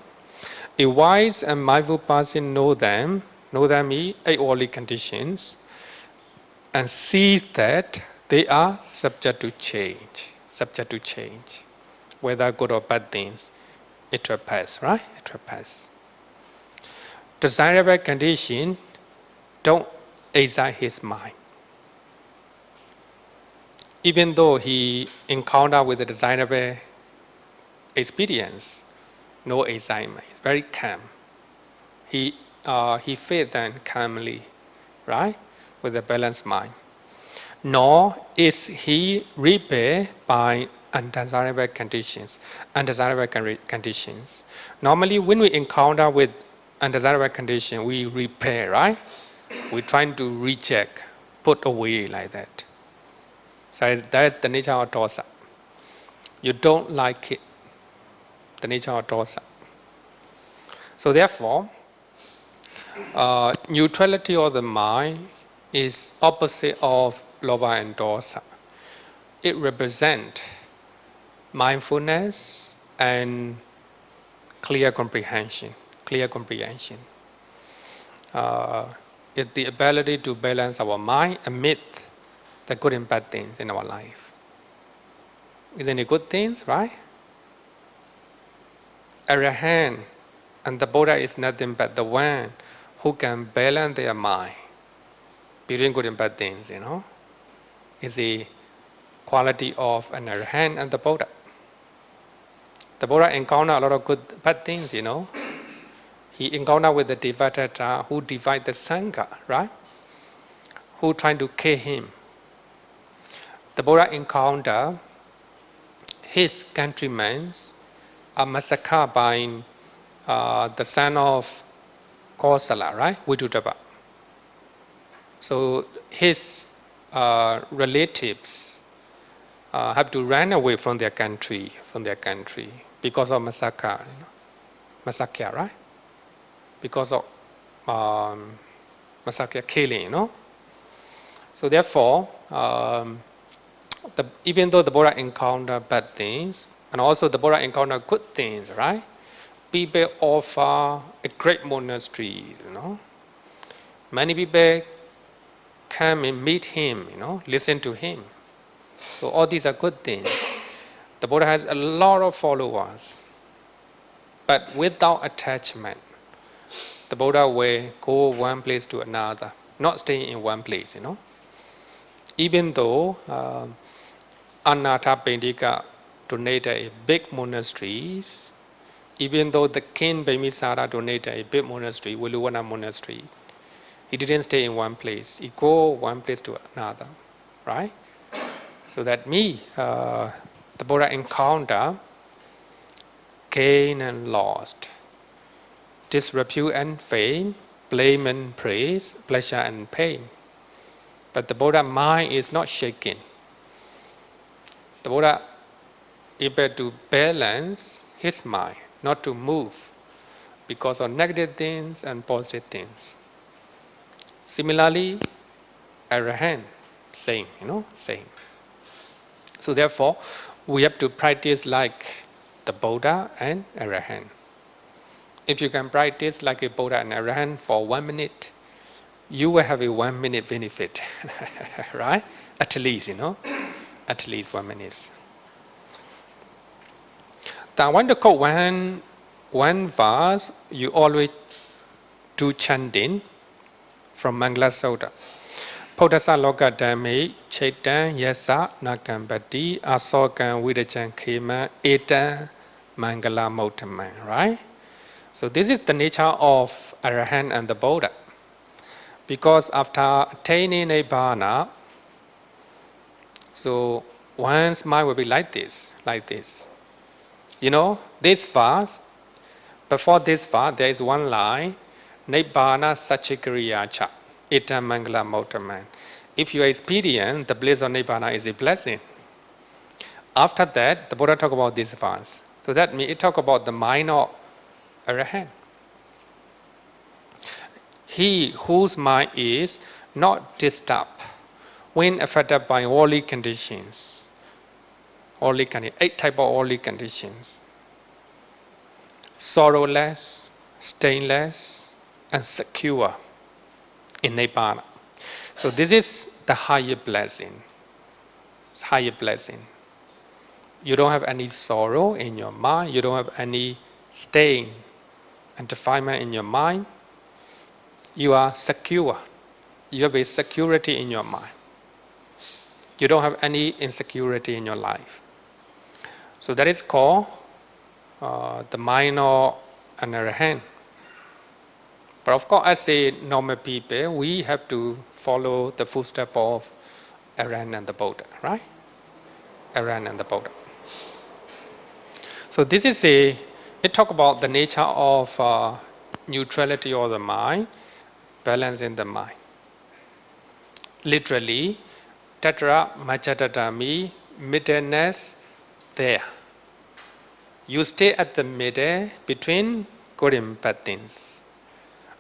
A wise and mindful person know them means eight worldly conditions, and sees that they are subject to change, whether good or bad things, it will pass, right? It will pass. Desirable condition don't excite his mind. Even though he encounter with a desirable experience, no excitement, it's very calm. He faith then calmly, right, with a balanced mind. Nor is he repelled by undesirable conditions. Normally, when we encounter with undesirable condition, we repel, right? We trying to reject, put away like that. So that's the nature of dosa. You don't like it. The nature of dosa. So therefore, neutrality of the mind is opposite of lobha and dosa. It represents mindfulness and clear comprehension. It's the ability to balance our mind amid the good and bad things in our life. Isn't it good things, right? Arahant and the Buddha is nothing but the one who can balance their mind between good and bad things, Is the quality of an arahant and the Buddha. The Buddha encountered a lot of good, bad things, He encountered with the Devadatta who divide the Sangha, right? Who trying to kill him. The Buddha encountered his countrymen are massacred by the son of Kosala, right? Viduttapa. So his relatives have to run away from their country, because of massacre, right? Because of massacre killing, So therefore, even though the Buddha encountered bad things, and also the Buddha encountered good things, right? People offer a great monastery, Many people come and meet him, listen to him. So all these are good things. The Buddha has a lot of followers, but without attachment. The Buddha will go one place to another, not stay in one place, Even though Anatha Pendika donated a big monastery, even though the king Bhimbisara donated a big monastery, Viluwana monastery, he didn't stay in one place. He go one place to another, right? So that the Buddha encounter gain and lost, disrepute and fame, blame and praise, pleasure and pain. But the Buddha mind is not shaken. The Buddha able to balance his mind, not to move because of negative things and positive things. Similarly, Arahant, same, same. So therefore, we have to practice like the Buddha and Arahant. If you can practice like a Buddha and Arahant for 1 minute, you will have a 1 minute benefit, right? At least, at least 1 minute. I want to quote one verse you always do chanting from Mangala Sutta. Podasa loka dhammi chaitan yasa nakambati asokan vidajan khema etan Mangala motaman, right? So this is the nature of Arahant and the Buddha. Because after attaining Nibbana, so one's mind will be like this. This verse, before this verse, there is one line, Nibbana Sachikriyacha, Etam Mangala Motaman. If you experience the bliss of Nibbana is a blessing. After that, the Buddha talk about this verse. So that means it talk about the mind of Arahant. He whose mind is not disturbed when affected by worldly conditions. 8 type of worldly conditions. Sorrowless, stainless, and secure in Nibbana. So this is the higher blessing. It's higher blessing. You don't have any sorrow in your mind. You don't have any stain and defilement in your mind. You are secure. You have a security in your mind. You don't have any insecurity in your life. So that is called the mind of an Arahant. But of course, as a normal people, we have to follow the footsteps of Arahant and the Buddha, right? Arahant and the Buddha. So this is it talk about the nature of neutrality of the mind, balance in the mind. Literally, Tatra Machatatami, middleness there. You stay at the middle between good and bad things.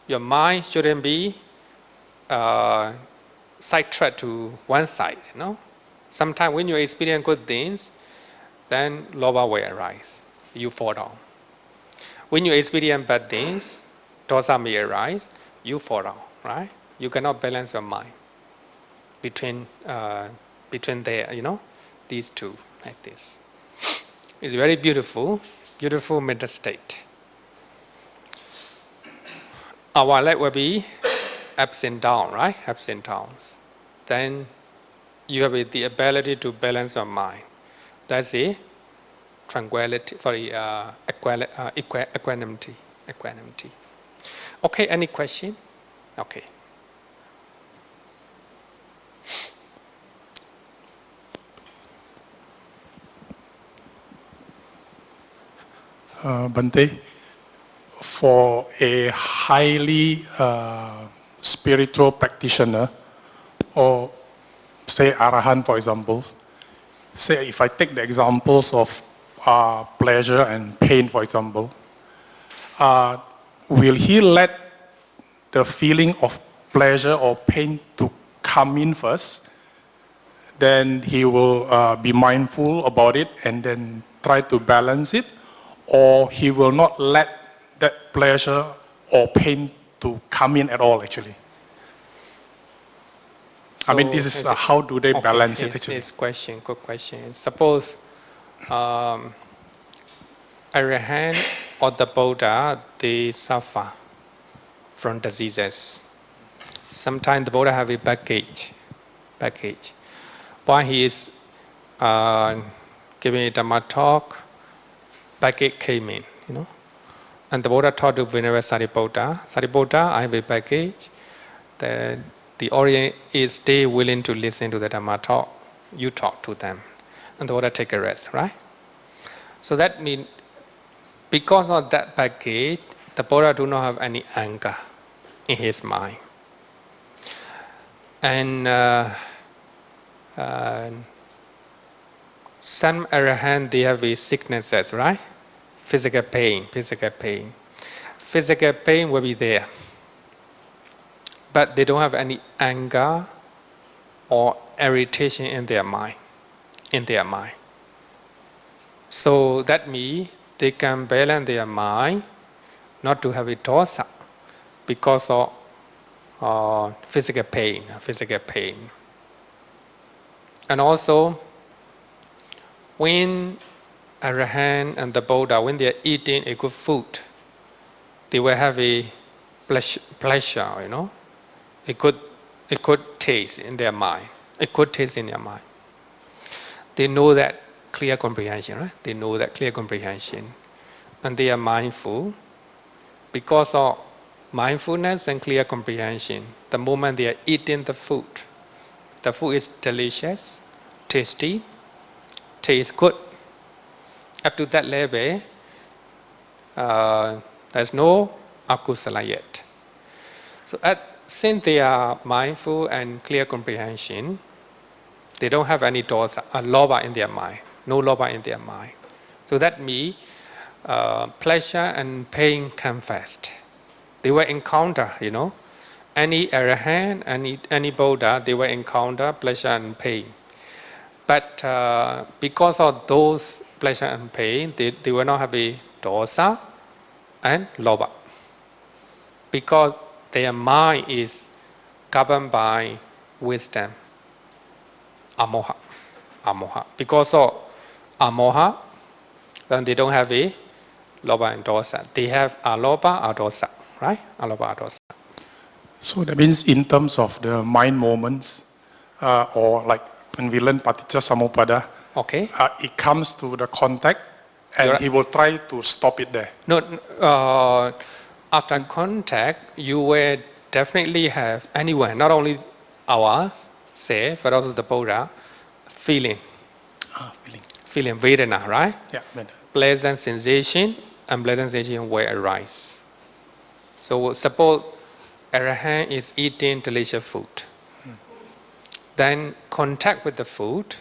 Your mind shouldn't be sidetracked to one side. Sometimes when you experience good things, then lobha will arise. You fall down. When you experience bad things, dosa may arise. You fall down. Right? You cannot balance your mind between there. These two like this. It's very beautiful, beautiful mental state. Our life will be ups and downs, right? Ups and downs. Then you have the ability to balance your mind. That's it. Tranquility. Equanimity. Equanimity. Okay. Any question? Okay. Bhante, for a highly spiritual practitioner, or say Arahant, for example, say if I take the examples of pleasure and pain, for example, will he let the feeling of pleasure or pain to come in first, then he will be mindful about it and then try to balance it, or he will not let that pleasure or pain to come in at all actually. I mean, this is how do they balance it actually? His question, good question. Suppose Arahant or the Buddha, they suffer from diseases. Sometimes the Buddha have a baggage. While he is giving a Dhamma talk, baggage came in, And the Buddha taught to Venerable Sariputta, I have a baggage. The audience is still willing to listen to the Dhamma talk. You talk to them. And the Buddha take a rest, right? So that means, because of that baggage, the Buddha do not have any anger in his mind. And some Arahant, they have a sicknesses, right? Physical pain. Physical pain will be there. But they don't have any anger or irritation in their mind. So that means they can balance their mind not to have a dosa because of physical pain. And also, when Arahant and the Buddha, when they are eating a good food, they will have a pleasure, a good taste in their mind. They know that clear comprehension, right? And they are mindful. Because of mindfulness and clear comprehension, the moment they are eating the food is delicious, tasty, tastes good. Up to that level, there's no akusala yet. So since they are mindful and clear comprehension, they don't have any dosa, lobha in their mind, no lobha in their mind. So that means pleasure and pain come fast. They will encounter, any Arahant, any Buddha, they will encounter pleasure and pain. But because of those pleasure and pain, they will not have a dosa and lobha. Because their mind is governed by wisdom, amoha. Because of amoha, then they don't have a lobha and dosa. They have aloba, adosa, right? Aloba, adosa. So that means in terms of the mind moments, or like when we learn Paticca Samuppada, okay, it comes to the contact, and he will try to stop it there. No, after contact, you will definitely have anyone, not only ours, say, but also the Buddha, feeling. Feeling Vedana, right? Yeah, Vedana. Pleasant sensation, unpleasant sensation will arise. So suppose Arahant is eating delicious food. Then contact with the food.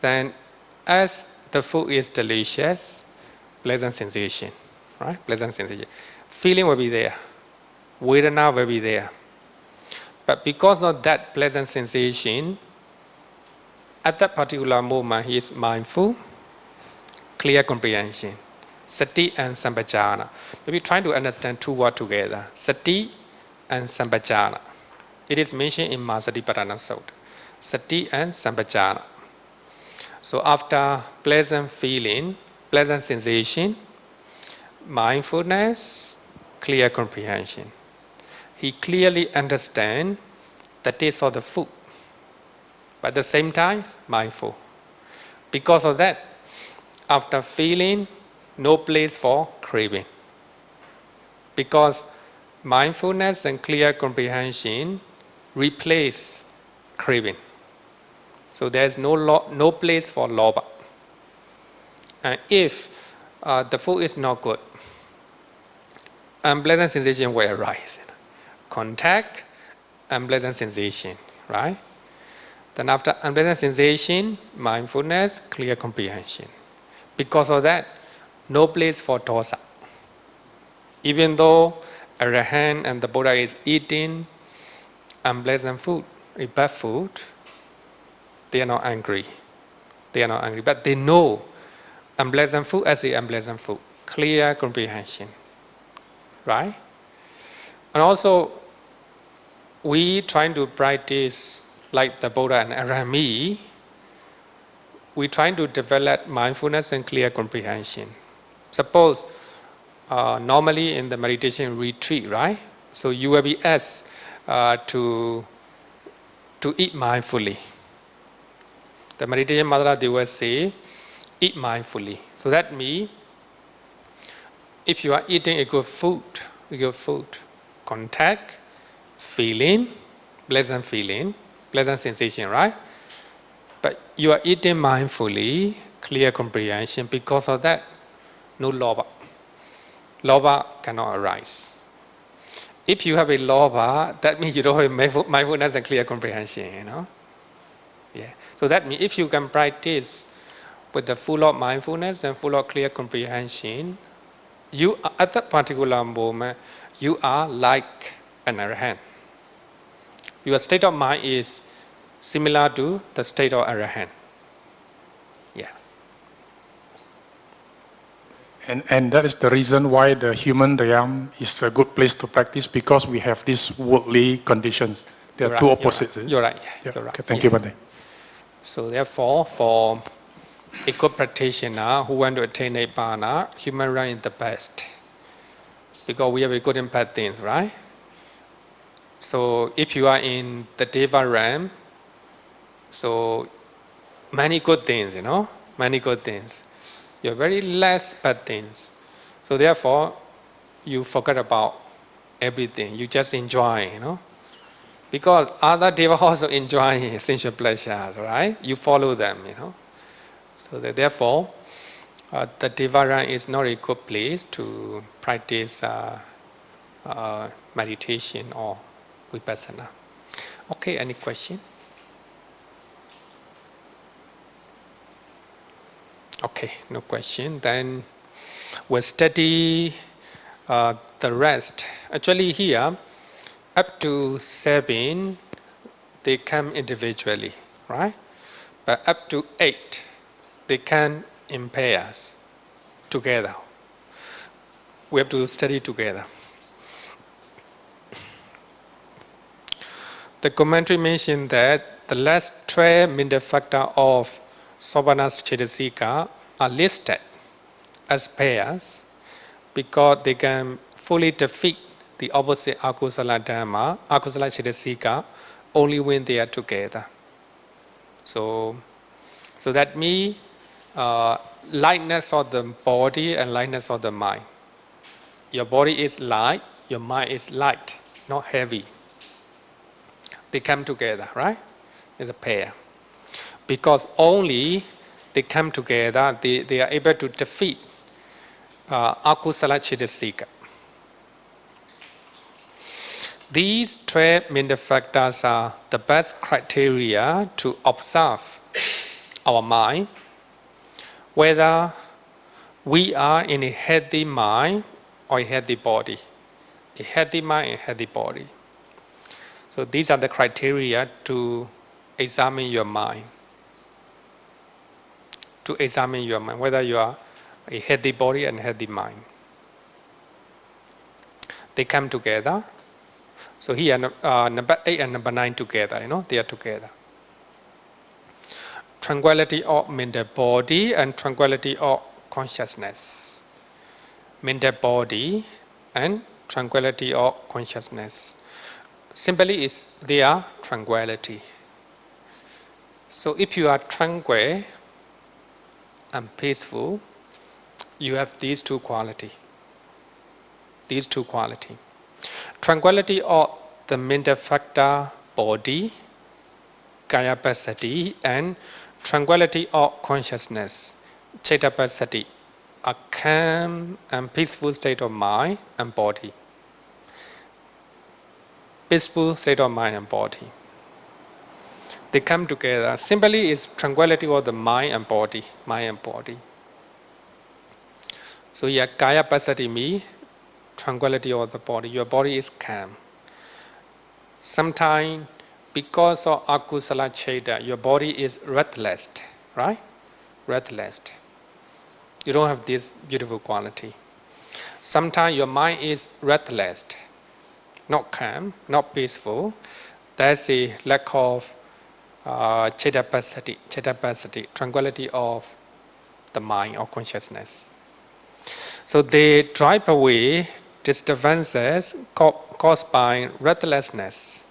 Then as the food is delicious, pleasant sensation, right? Pleasant sensation. Feeling will be there. Vedana will be there. But because of that pleasant sensation, at that particular moment, he is mindful, clear comprehension. Sati and Sampajana. Maybe trying to understand two words together. Sati and Sampajana. It is mentioned in Masatipatthana Sutta. Sati and Sampajana. So after pleasant feeling, pleasant sensation, mindfulness, clear comprehension. He clearly understands the taste of the food. But at the same time, mindful. Because of that, after feeling, no place for craving. Because mindfulness and clear comprehension replace craving. So there is no place for lobha. And if the food is not good, unpleasant sensation will arise. Contact, unpleasant sensation, right? Then after unpleasant sensation, mindfulness, clear comprehension. Because of that, no place for dosa. Even though Arahant and the Buddha is eating unpleasant food, bad food, They are not angry. They are not angry, but they know unpleasant food as the unpleasant food. Clear comprehension, right? And also, we trying to practice like the Buddha and Arahami. We trying to develop mindfulness and clear comprehension. Suppose normally in the meditation retreat, right? So you will be asked to eat mindfully. The meditation mantra, they will say, eat mindfully. So that means, if you are eating a good food, contact, feeling, pleasant sensation, right? But you are eating mindfully, clear comprehension. Because of that, no lobha. Lobha cannot arise. If you have a lobha, that means you don't have mindfulness and clear comprehension, you know? Yeah. So that means if you can practice with the full of mindfulness and full of clear comprehension, you at that particular moment, you are like an arahant. Your state of mind is similar to the state of arahant. Yeah. And that is the reason why the human realm is a good place to practice, because we have these worldly conditions. There are two opposites. You're right. Yeah. You're right. Okay, thank you, Bhante. So therefore, for a good practitioner who want to attain Nibbana, human realm is the best. Because we have a good and bad things, right? So if you are in the Deva realm, so many good things, you know, many good things. You have very less bad things. So therefore, you forget about everything. You just enjoy, you know. Because other Deva also enjoy sensual pleasures, right? You follow them, you know. So that therefore, the Deva realm is not a good place to practice meditation or vipassana. Okay, any question? Okay, no question. Then we'll study the rest. Actually here, up to 7, they come individually, right? But up to 8, they come in pairs, together. We have to study together. The commentary mentioned that the last 12 mental factors of Sopanas Cetasika are listed as pairs because they can fully defeat the opposite akusala dhamma, akusala cetasika, only when they are together. So that means lightness of the body and lightness of the mind. Your body is light, your mind is light, not heavy. They come together, right? It's a pair. Because only they come together, they are able to defeat akusala cetasika. These 12 mental factors are the best criteria to observe our mind, whether we are in a healthy mind or a healthy body. A healthy mind and a healthy body. So these are the criteria to examine your mind. To examine your mind, whether you are a healthy body and a healthy mind. They come together. So here, number 8 and number 9 together, you know, they are together. Tranquility of mental body and tranquility of consciousness. Mental body and tranquility of consciousness. Simply is they are tranquility. So if you are tranquil and peaceful, you have these two qualities. These two qualities. Tranquility of the mental factor body, kayapasati, and tranquility of consciousness, cetapasati, a calm and peaceful state of mind and body. Peaceful state of mind and body. They come together. Simply is tranquility of the mind and body. Mind and body. So here, kayapasati means tranquility of the body. Your body is calm. Sometimes because of akusala cheda, your body is restless, right? Restless. You don't have this beautiful quality. Sometimes your mind is restless, not calm, not peaceful. There's a lack of chedapasati, tranquility of the mind or consciousness. So they drive away disturbances caused by restlessness,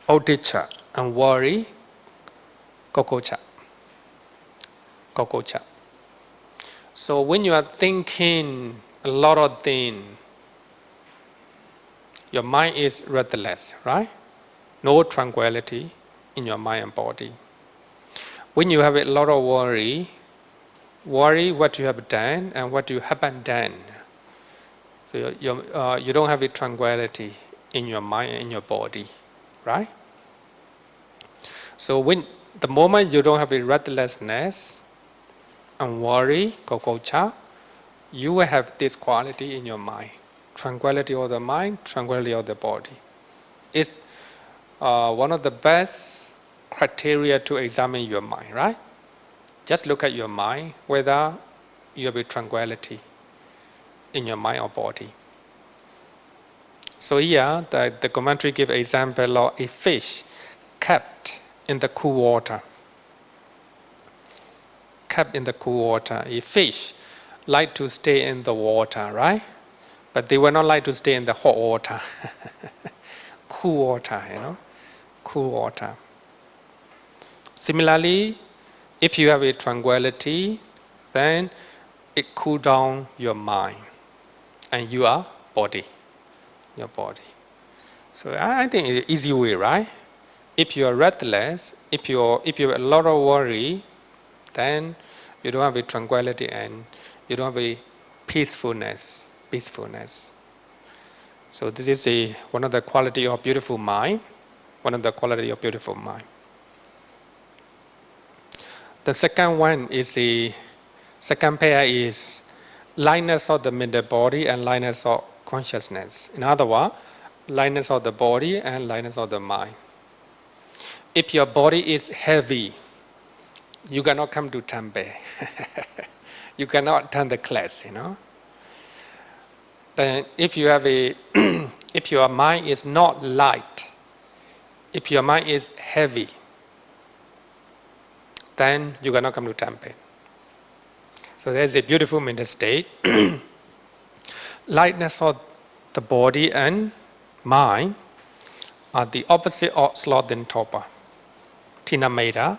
odicca, and worry, kokocha. So when you are thinking a lot of things, your mind is restless, right? No tranquility in your mind and body. When you have a lot of worry what you have done and what you haven't done. So you don't have a tranquility in your mind and in your body, right? So when the moment you don't have a restlessness and worry, kokocha, you will have this quality in your mind. Tranquility of the mind, tranquility of the body. It's one of the best criteria to examine your mind, right? Just look at your mind, whether you have a tranquility in your mind or body. So here, the commentary gives an example of a fish kept in the cool water. Kept in the cool water. A fish like to stay in the water, right? But they will not like to stay in the hot water. Cool water, cool water. Similarly, if you have a tranquility, then it cool down your mind and your body. So I think it's an easy way, right? If you are restless, if you have a lot of worry, then you don't have a tranquility and you don't have a peacefulness. So this is one of the quality of beautiful mind. The second one is second pair is lightness of the mental body and lightness of consciousness. In other words, lightness of the body and lightness of the mind. If your body is heavy, you cannot come to temple. You cannot attend the class, Then if you have if your mind is not light, if your mind is heavy, then you cannot come to temple. So there's a beautiful mental state. Lightness of the body and mind are the opposite of sloth and torpor, tinameda,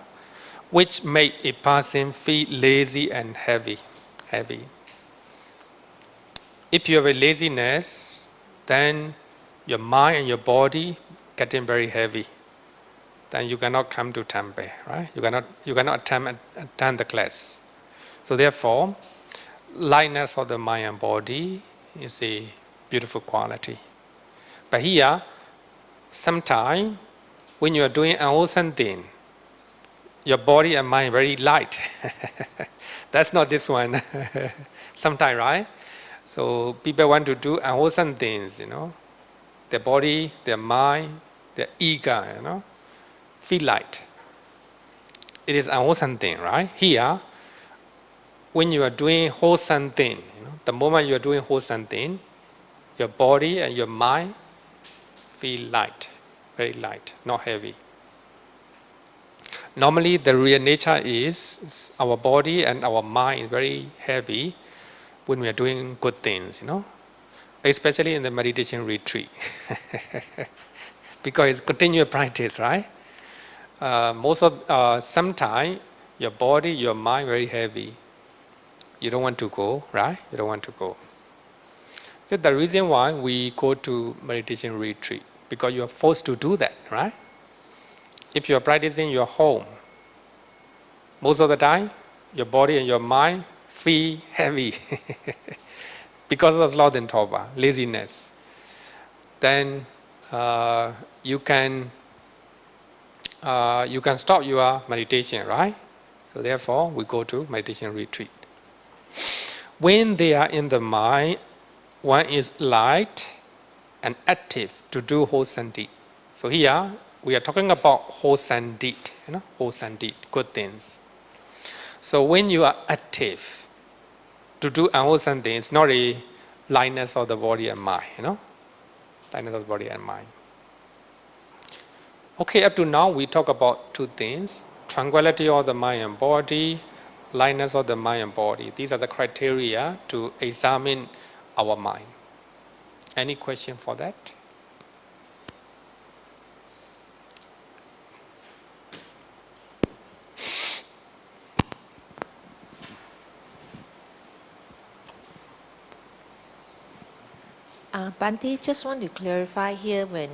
which make a person feel lazy and heavy. If you have a laziness, then your mind and your body getting very heavy. Then you cannot come to temple, right? You cannot attend the class. So therefore, lightness of the mind and body is a beautiful quality. But here, sometimes when you are doing an awesome thing, your body and mind very light. That's not this one. Sometimes, right? So people want to do awesome things, Their body, their mind, their ego, feel light. It is an awesome thing, right? Here, when you are doing wholesome thing, the moment you are doing wholesome thing, your body and your mind feel light, very light, not heavy. Normally, the real nature is our body and our mind is very heavy when we are doing good things, Especially in the meditation retreat. Because it's continuous practice, right? Sometimes your body, your mind very heavy. You don't want to go, right? You don't want to go. That's the reason why we go to meditation retreat, because you are forced to do that, right? If you are practicing your home, most of the time, your body and your mind feel heavy because of sloth and torpor, laziness. Then you can stop your meditation, right? So therefore, we go to meditation retreat. When they are in the mind, one is light and active to do wholesome deed. So here, We are talking about wholesome deed, wholesome deed, good things. So when you are active to do unwholesome things, not a lightness of the body and mind, lightness of the body and mind. Okay, up to now we talk about two things: tranquility of the mind and body, lightness of the mind and body. These are the criteria to examine our mind. Any question for that? Bhante, just want to clarify here, when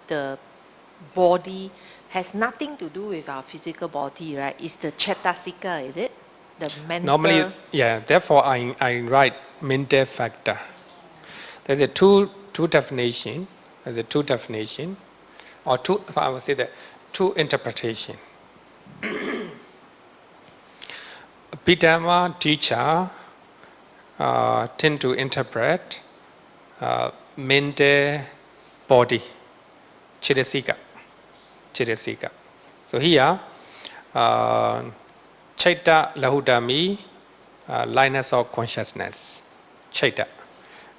the body has nothing to do with our physical body, right? It's the Chettasika, is it? The mental. Normally, yeah, therefore I write mental factor. There's a two definition. There's a two definition, or two, I would say that, two interpretation. Abhidhamma teacher tend to interpret mental body, Chittasika. So here, Chaita Lahudami, lightness of consciousness. Chaita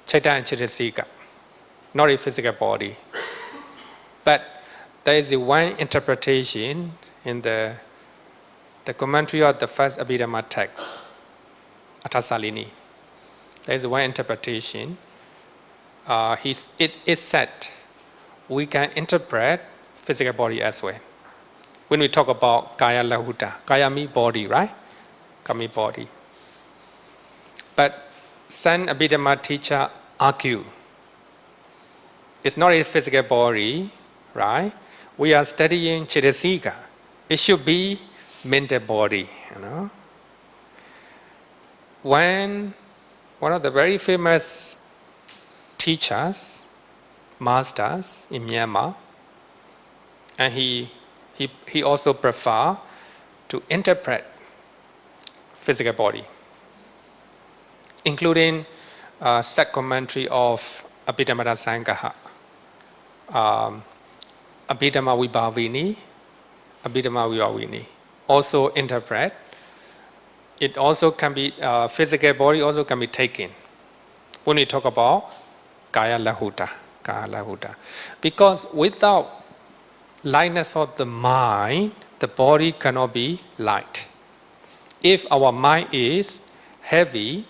and Chittasika, not a physical body. But there is one interpretation in the commentary of the first Abhidhamma text, Atasalini. There is one interpretation. It is said we can interpret physical body as well. When we talk about Kaya Lahuta, Kaya means body, right? Kaya means body. But some Abhidhamma teacher argue it's not a physical body, right? We are studying Chittasika. It should be mental body, When one of the very famous teachers, masters in Myanmar, and he also prefer to interpret physical body, including set commentary of Abhidhamma Sangaha, Abhidhamma Vibhavini, also interpret. It also can be, physical body also can be taken when we talk about Kaya Lahuta. Because without lightness of the mind, the body cannot be light. If our mind is heavy,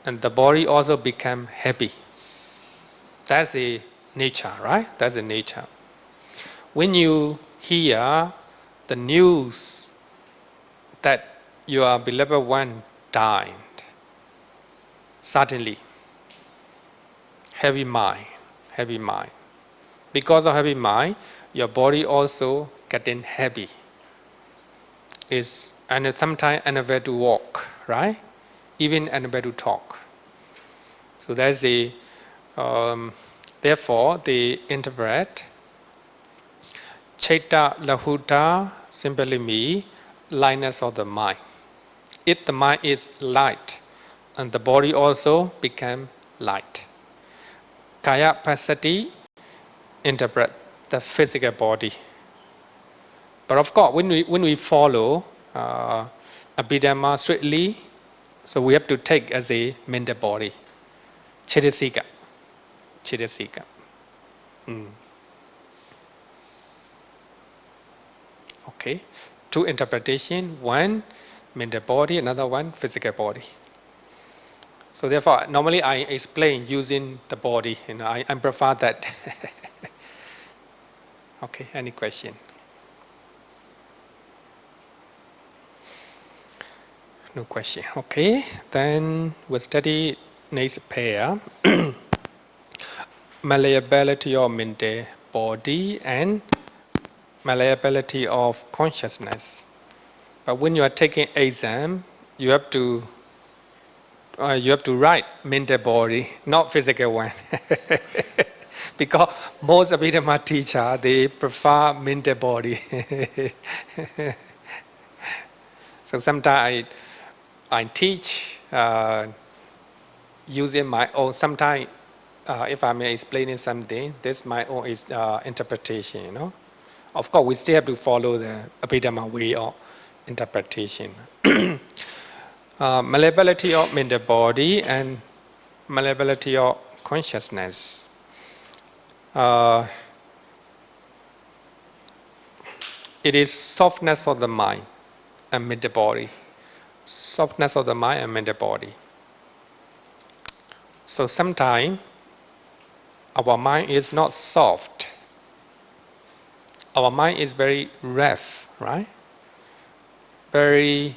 and the body also become heavy. That's the nature, right? That's the nature. When you hear the news that your beloved one died, suddenly, heavy mind. Because of heavy mind, your body also getting heavy. And sometimes unable to walk, right? Even unable to talk. So that's the. Therefore, they interpret Chaita Lahuta simply means lightness of the mind. If the mind is light, and the body also become light. Kaya Pasati interpret the physical body. But of course, when we follow Abhidhamma strictly, so we have to take as a mental body. Chittasika. Okay. Two interpretation, one mental body, another one physical body. So therefore, normally I explain using the body. I prefer that. Okay, any question? No question. Okay, then we'll study next pair. Malleability of mental body and malleability of consciousness. But when you are taking exam, you have to write mental body, not physical one. Because most Abhidhamma teachers, they prefer mental body. So sometimes I teach using my own, sometimes if I'm explaining something, this is my own interpretation, Of course, we still have to follow the Abhidhamma way of interpretation. Malleability of mental body and malleability of consciousness. It is softness of the mind and mental body. Softness of the mind and mental body. So sometimes our mind is not soft. Our mind is very rough, right? Very,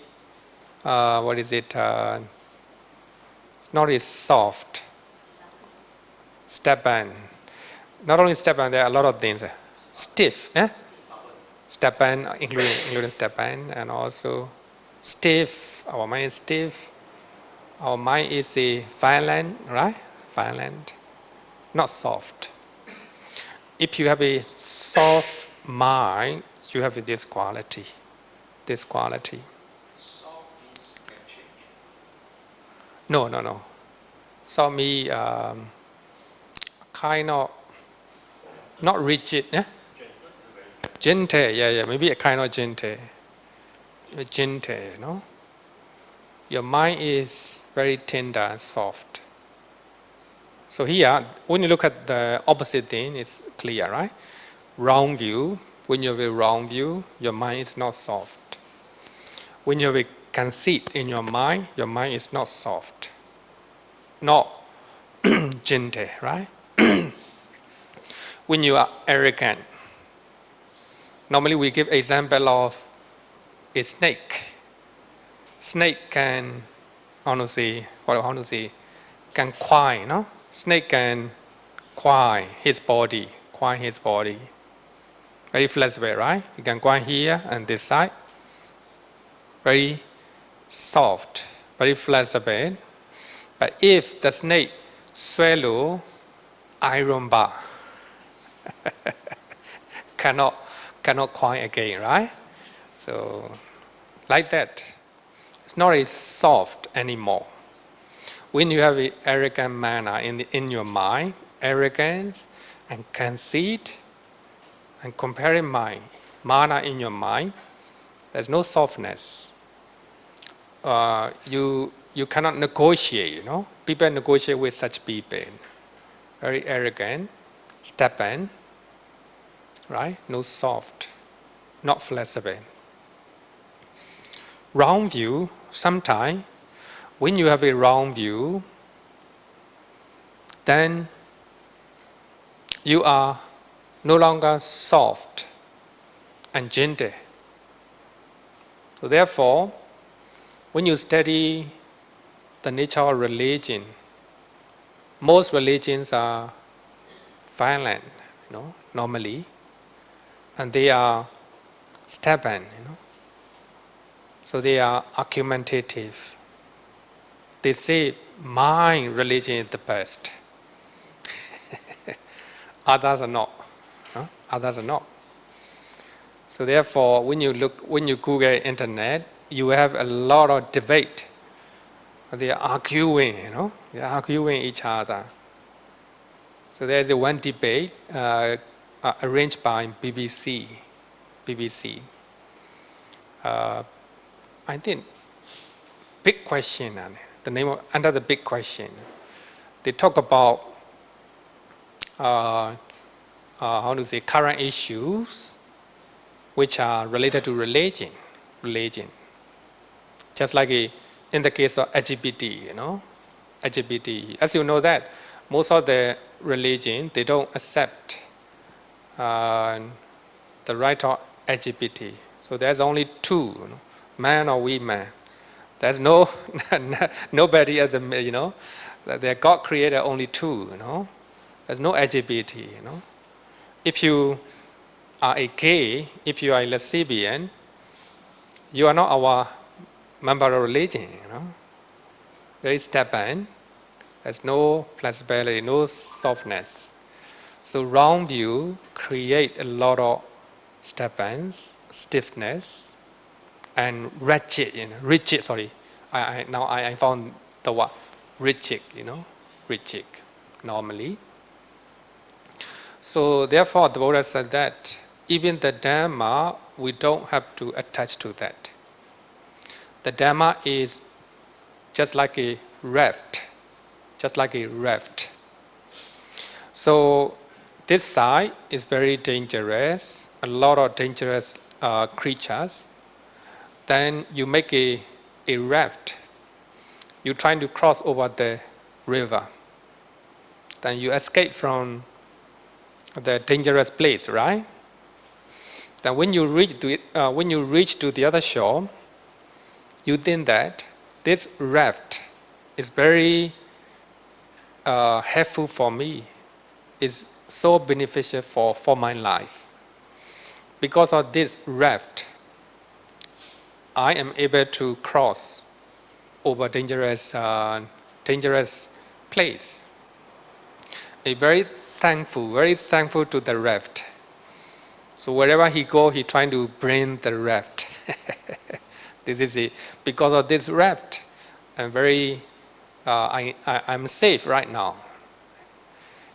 it's not as soft. Stubborn. Not only stubborn, there are a lot of things. Stiff, stubborn, including stubborn, and also stiff. Our mind is stiff. Our mind is violent, right? Violent, not soft. If you have a soft mind, you have this quality. This quality. Soft means can change. No. Soft means kind of not rigid, yeah? Gentle, yeah, maybe a kind of gentle. Gentle, you know? Your mind is very tender and soft. So here, when you look at the opposite thing, it's clear, right? Wrong view. When you have a wrong view, your mind is not soft. When you have a conceit in your mind is not soft. Not gentle, right? When you are arrogant, normally we give example of a snake. Snake can, can quay, no? Snake can quay his body. Very flexible, right? You can quay here and this side. Very soft, very flexible. But if the snake swallow iron bar, cannot quay again, right? So, like that. It's not as soft anymore. When you have an arrogant manner in your mind, arrogance and conceit and comparing mind, mana in your mind, there's no softness. You cannot negotiate, you know. People negotiate with such people. Very arrogant, stubborn, right? No soft, not flexible. Wrong view, sometimes, when you have a wrong view, then you are no longer soft and gentle. So therefore, when you study the nature of religion, most religions are violent, you know, normally, and they are stubborn, you know. So they are argumentative. They say, my religion is the best. Others are not. Others are not. So therefore, when you Google internet, you have a lot of debate. They are arguing, you know. They are arguing each other. So there's a one debate arranged by BBC. I think big question. The name of, under the big question, they talk about current issues which are related to religion. Just like in the case of LGBT, you know, LGBT. As you know that most of the religion, they don't accept the right of LGBT. So there's only two, you know, man or woman. There's no nobody at the, you know, that God created only two, you know. There's no LGBT, you know. If you are a gay, if you are a lesbian, you are not our member of religion, you know. Very stubborn. There's no flexibility, no softness. So wrong view create a lot of stubbornness, stiffness, and rigid, you know, rigid. Sorry, I found the word rigid, you know, rigid normally. So therefore, the Buddha said that even the Dhamma, we don't have to attach to that. The Dhamma is just like a raft, just like a raft. So this side is very dangerous, a lot of dangerous creatures. Then you make a raft. You're trying to cross over the river. Then you escape from the dangerous place, right? Then when you reach to the other shore, you think that this raft is very helpful for me, is so beneficial for my life. Because of this raft, I am able to cross over dangerous place. Very thankful to the raft. So wherever he go, he trying to bring the raft. This is it. Because of this raft, I'm safe right now.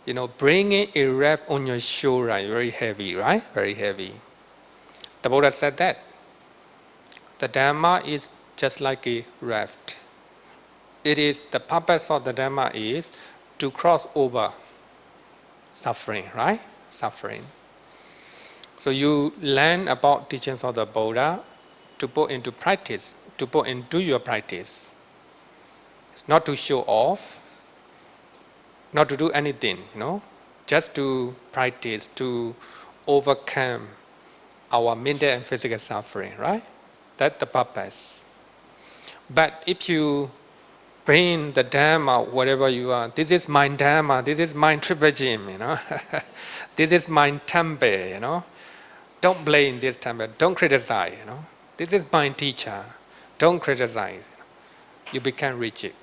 You know, bringing a raft on your shoulder, very heavy, right? Very heavy. The Buddha said that. The Dhamma is just like a raft. The purpose of the Dhamma is to cross over suffering, right? Suffering. So you learn about teachings of the Buddha to put into practice, to put into your practice. It's not to show off, not to do anything, just to practice, to overcome our mental and physical suffering, right? That's the purpose. But if you bring the Dhamma, whatever you are, this is my Dhamma, this is my triple gym, this is my temple, don't blame this temple, don't criticize, this is my teacher, don't criticize. You become rigid.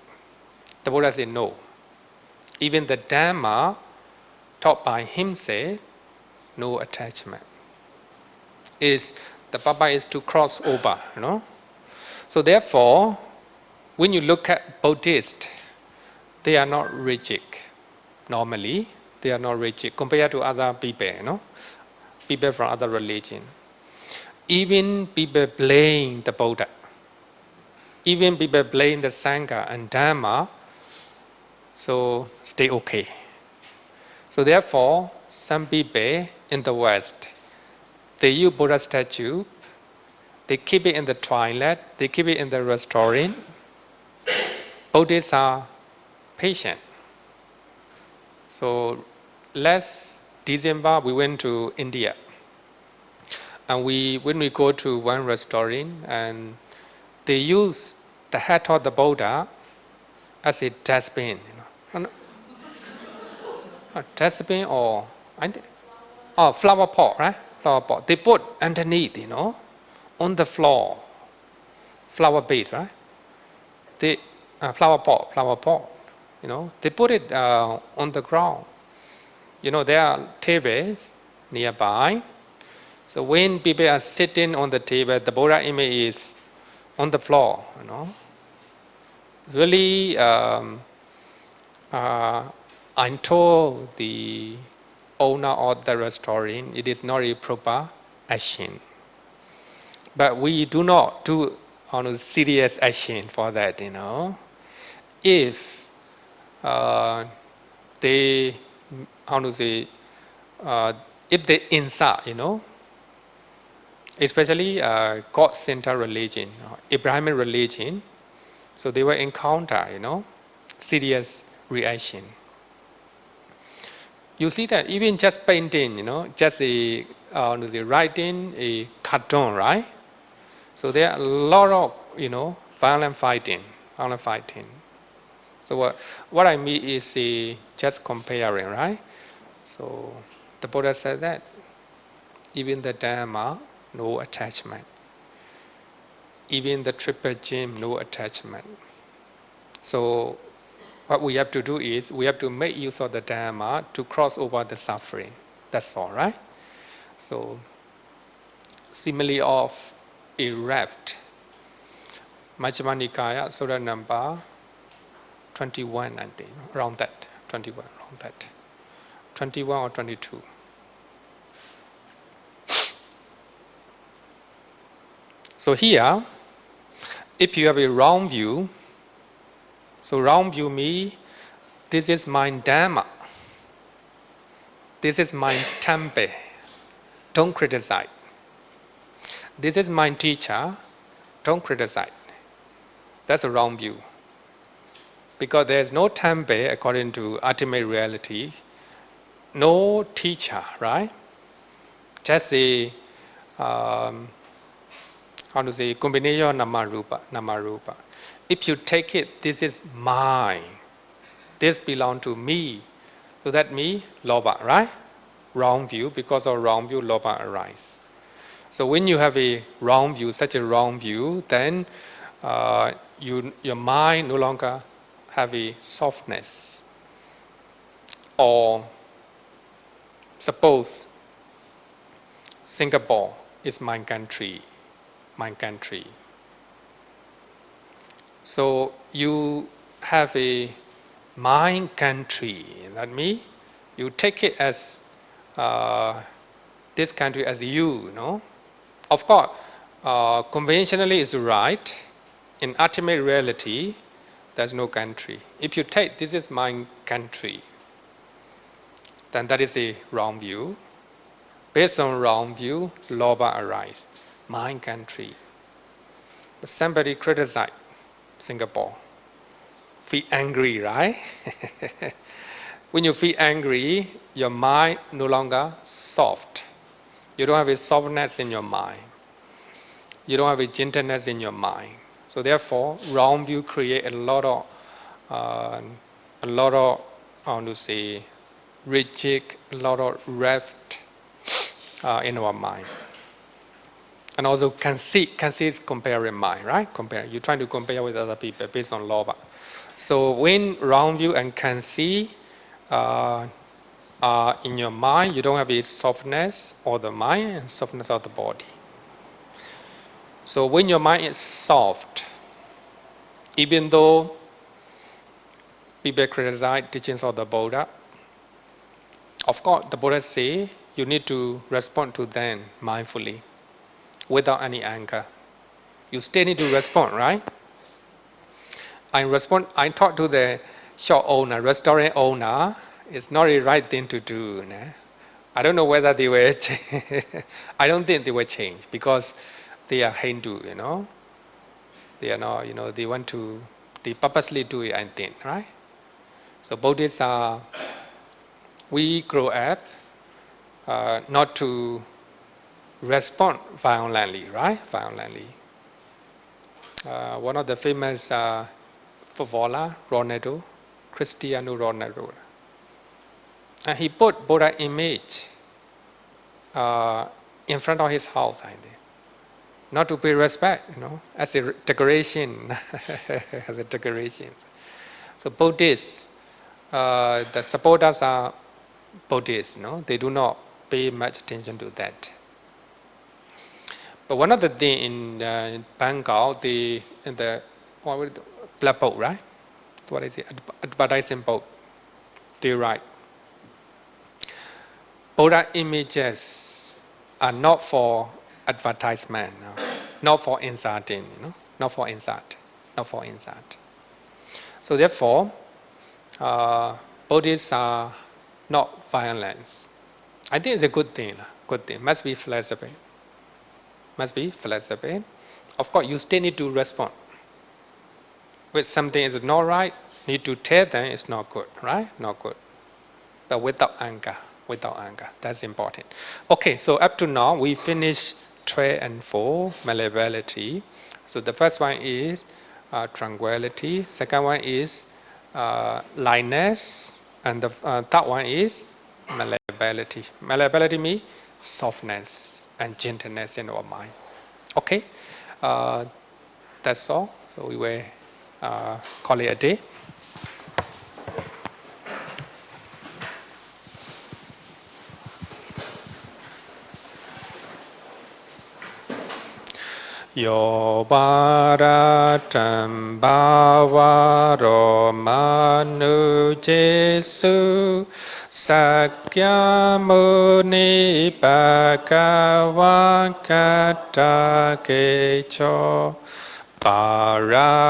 The Buddha said no. Even the Dhamma taught by him said, no attachment. The purpose is to cross over, So therefore, when you look at Buddhists, they are not rigid. Normally, they are not rigid compared to other people, people from other religion. Even people blame the Buddha. Even people blame the Sangha and Dhamma, so stay okay. So therefore, some people in the West, they use Buddha statue, they keep it in the toilet, they keep it in the restaurant. Buddhists are patient. So last December we went to India, and when we go to one restaurant, and they use the head of the Buddha as a dustbin, a dustbin or flower pot, right? Flower pot. They put underneath, on the floor, flower base, right? Flower pot. They put it on the ground. There are tables nearby. So when people are sitting on the table, the Buddha image is on the floor. It's really. I told the owner of the restaurant, it is not a proper action. But we do not do serious action for that, If they, if they insult, especially God-centered religion, Abrahamic religion, so they will encounter, serious reaction. You see that even just painting, just writing a cartoon, right? So there are a lot of, violent fighting. So what I mean is just comparing, right? So the Buddha said that even the Dhamma, no attachment. Even the triple gem, no attachment. So what we have to do is we have to make use of the Dhamma to cross over the suffering. That's all, right? So simile of a raft. Majjhima Nikaya, Sutta number 21, I think, around that. 21 or 22. So here, if you have a wrong view, so wrong view means this is my Dhamma, this is my temple, don't criticize. This is my teacher, don't criticize. That's a wrong view. Because there is no temple according to ultimate reality, no teacher, right? Just a how to say, combination nama-rupa. If you take it, this is mine. This belongs to me. So that means lobha, right? Wrong view. Because of wrong view, lobha arises. So when you have a wrong view, such a wrong view, then your mind no longer have a softness. Or suppose Singapore is my country. So you have a my country. That means you take it as this country as you know. Of course, conventionally it's right. In ultimate reality, there's no country. If you take this is my country, then that is a wrong view. Based on wrong view, lobha arises. My country. But somebody criticized Singapore. Feel angry, right? When you feel angry, your mind no longer soft. You don't have a softness in your mind. You don't have a gentleness in your mind. So therefore, wrong view create a lot of how to say, rigid, a lot of rift in our mind. And also conceit is comparing mind, right? You're trying to compare with other people based on lobha. So when wrong view and conceit are in your mind, you don't have a softness of the mind and softness of the body. So when your mind is soft, even though people criticize teachings of the Buddha, of course the Buddha say you need to respond to them mindfully, without any anger. You still need to respond, right? I talk to the shop owner, restaurant owner, it's not a right thing to do. Nah? I don't know whether they will change. I don't think they will change because they are Hindu, you know. They are not, you know, they purposely do it, I think, right? So Buddhists are, we grow up not to respond violently, right? Violently. One of the famous footballer, Ronaldo, Cristiano Ronaldo, and he put Buddha image in front of his house, I think, not to pay respect, you know, as a decoration, as a decoration. So Buddhists, the supporters are Buddhists, no? They do not pay much attention to that. But one of the things in Bangkok, in the black book, right? So what is it? Advertising book. They write, Buddha images are not for advertisement, no? Not for insulting, you know? Not for insult. So therefore, Buddhists are not violent. I think it's a good thing. Must be flexible. Of course, you still need to respond. When something is not right, need to tell them it's not good, right? Not good. But without anger. That's important. Okay, so up to now, we finished 3 and 4, malleability. So the first one is tranquility. Second one is lightness. And the third one is malleability. Malleability means softness and gentleness in our mind. Okay, that's all. So we will call it a day. Yo bharatam bhavaro manu jesu Sakya muni bhagavakata kecho paragato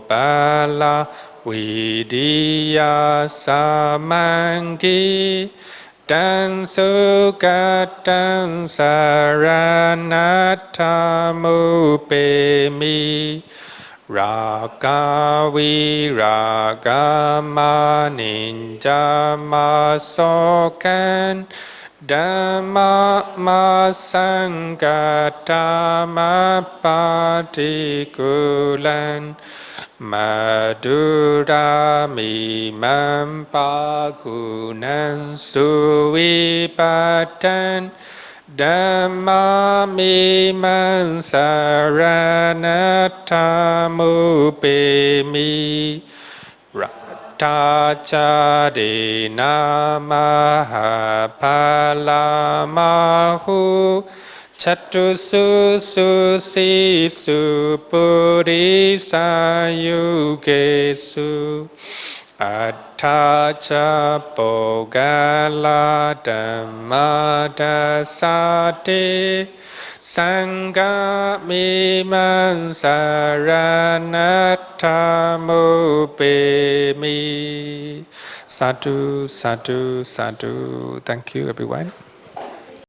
bala vidiya samangi dan sukatan saranatamu pemi Raga viraga maninja masokan Dhamma masangata mapatikulan Madura mimam pagunan suwipatan Dhamma mimam saranatamu pemi Ratacadena mahapalamahu Chatusu susisu purisayugesu Attaca pogala dhammadasate Sangha mimam saranatamu pemi Sadhu, sadhu, sadhu. Thank you everyone.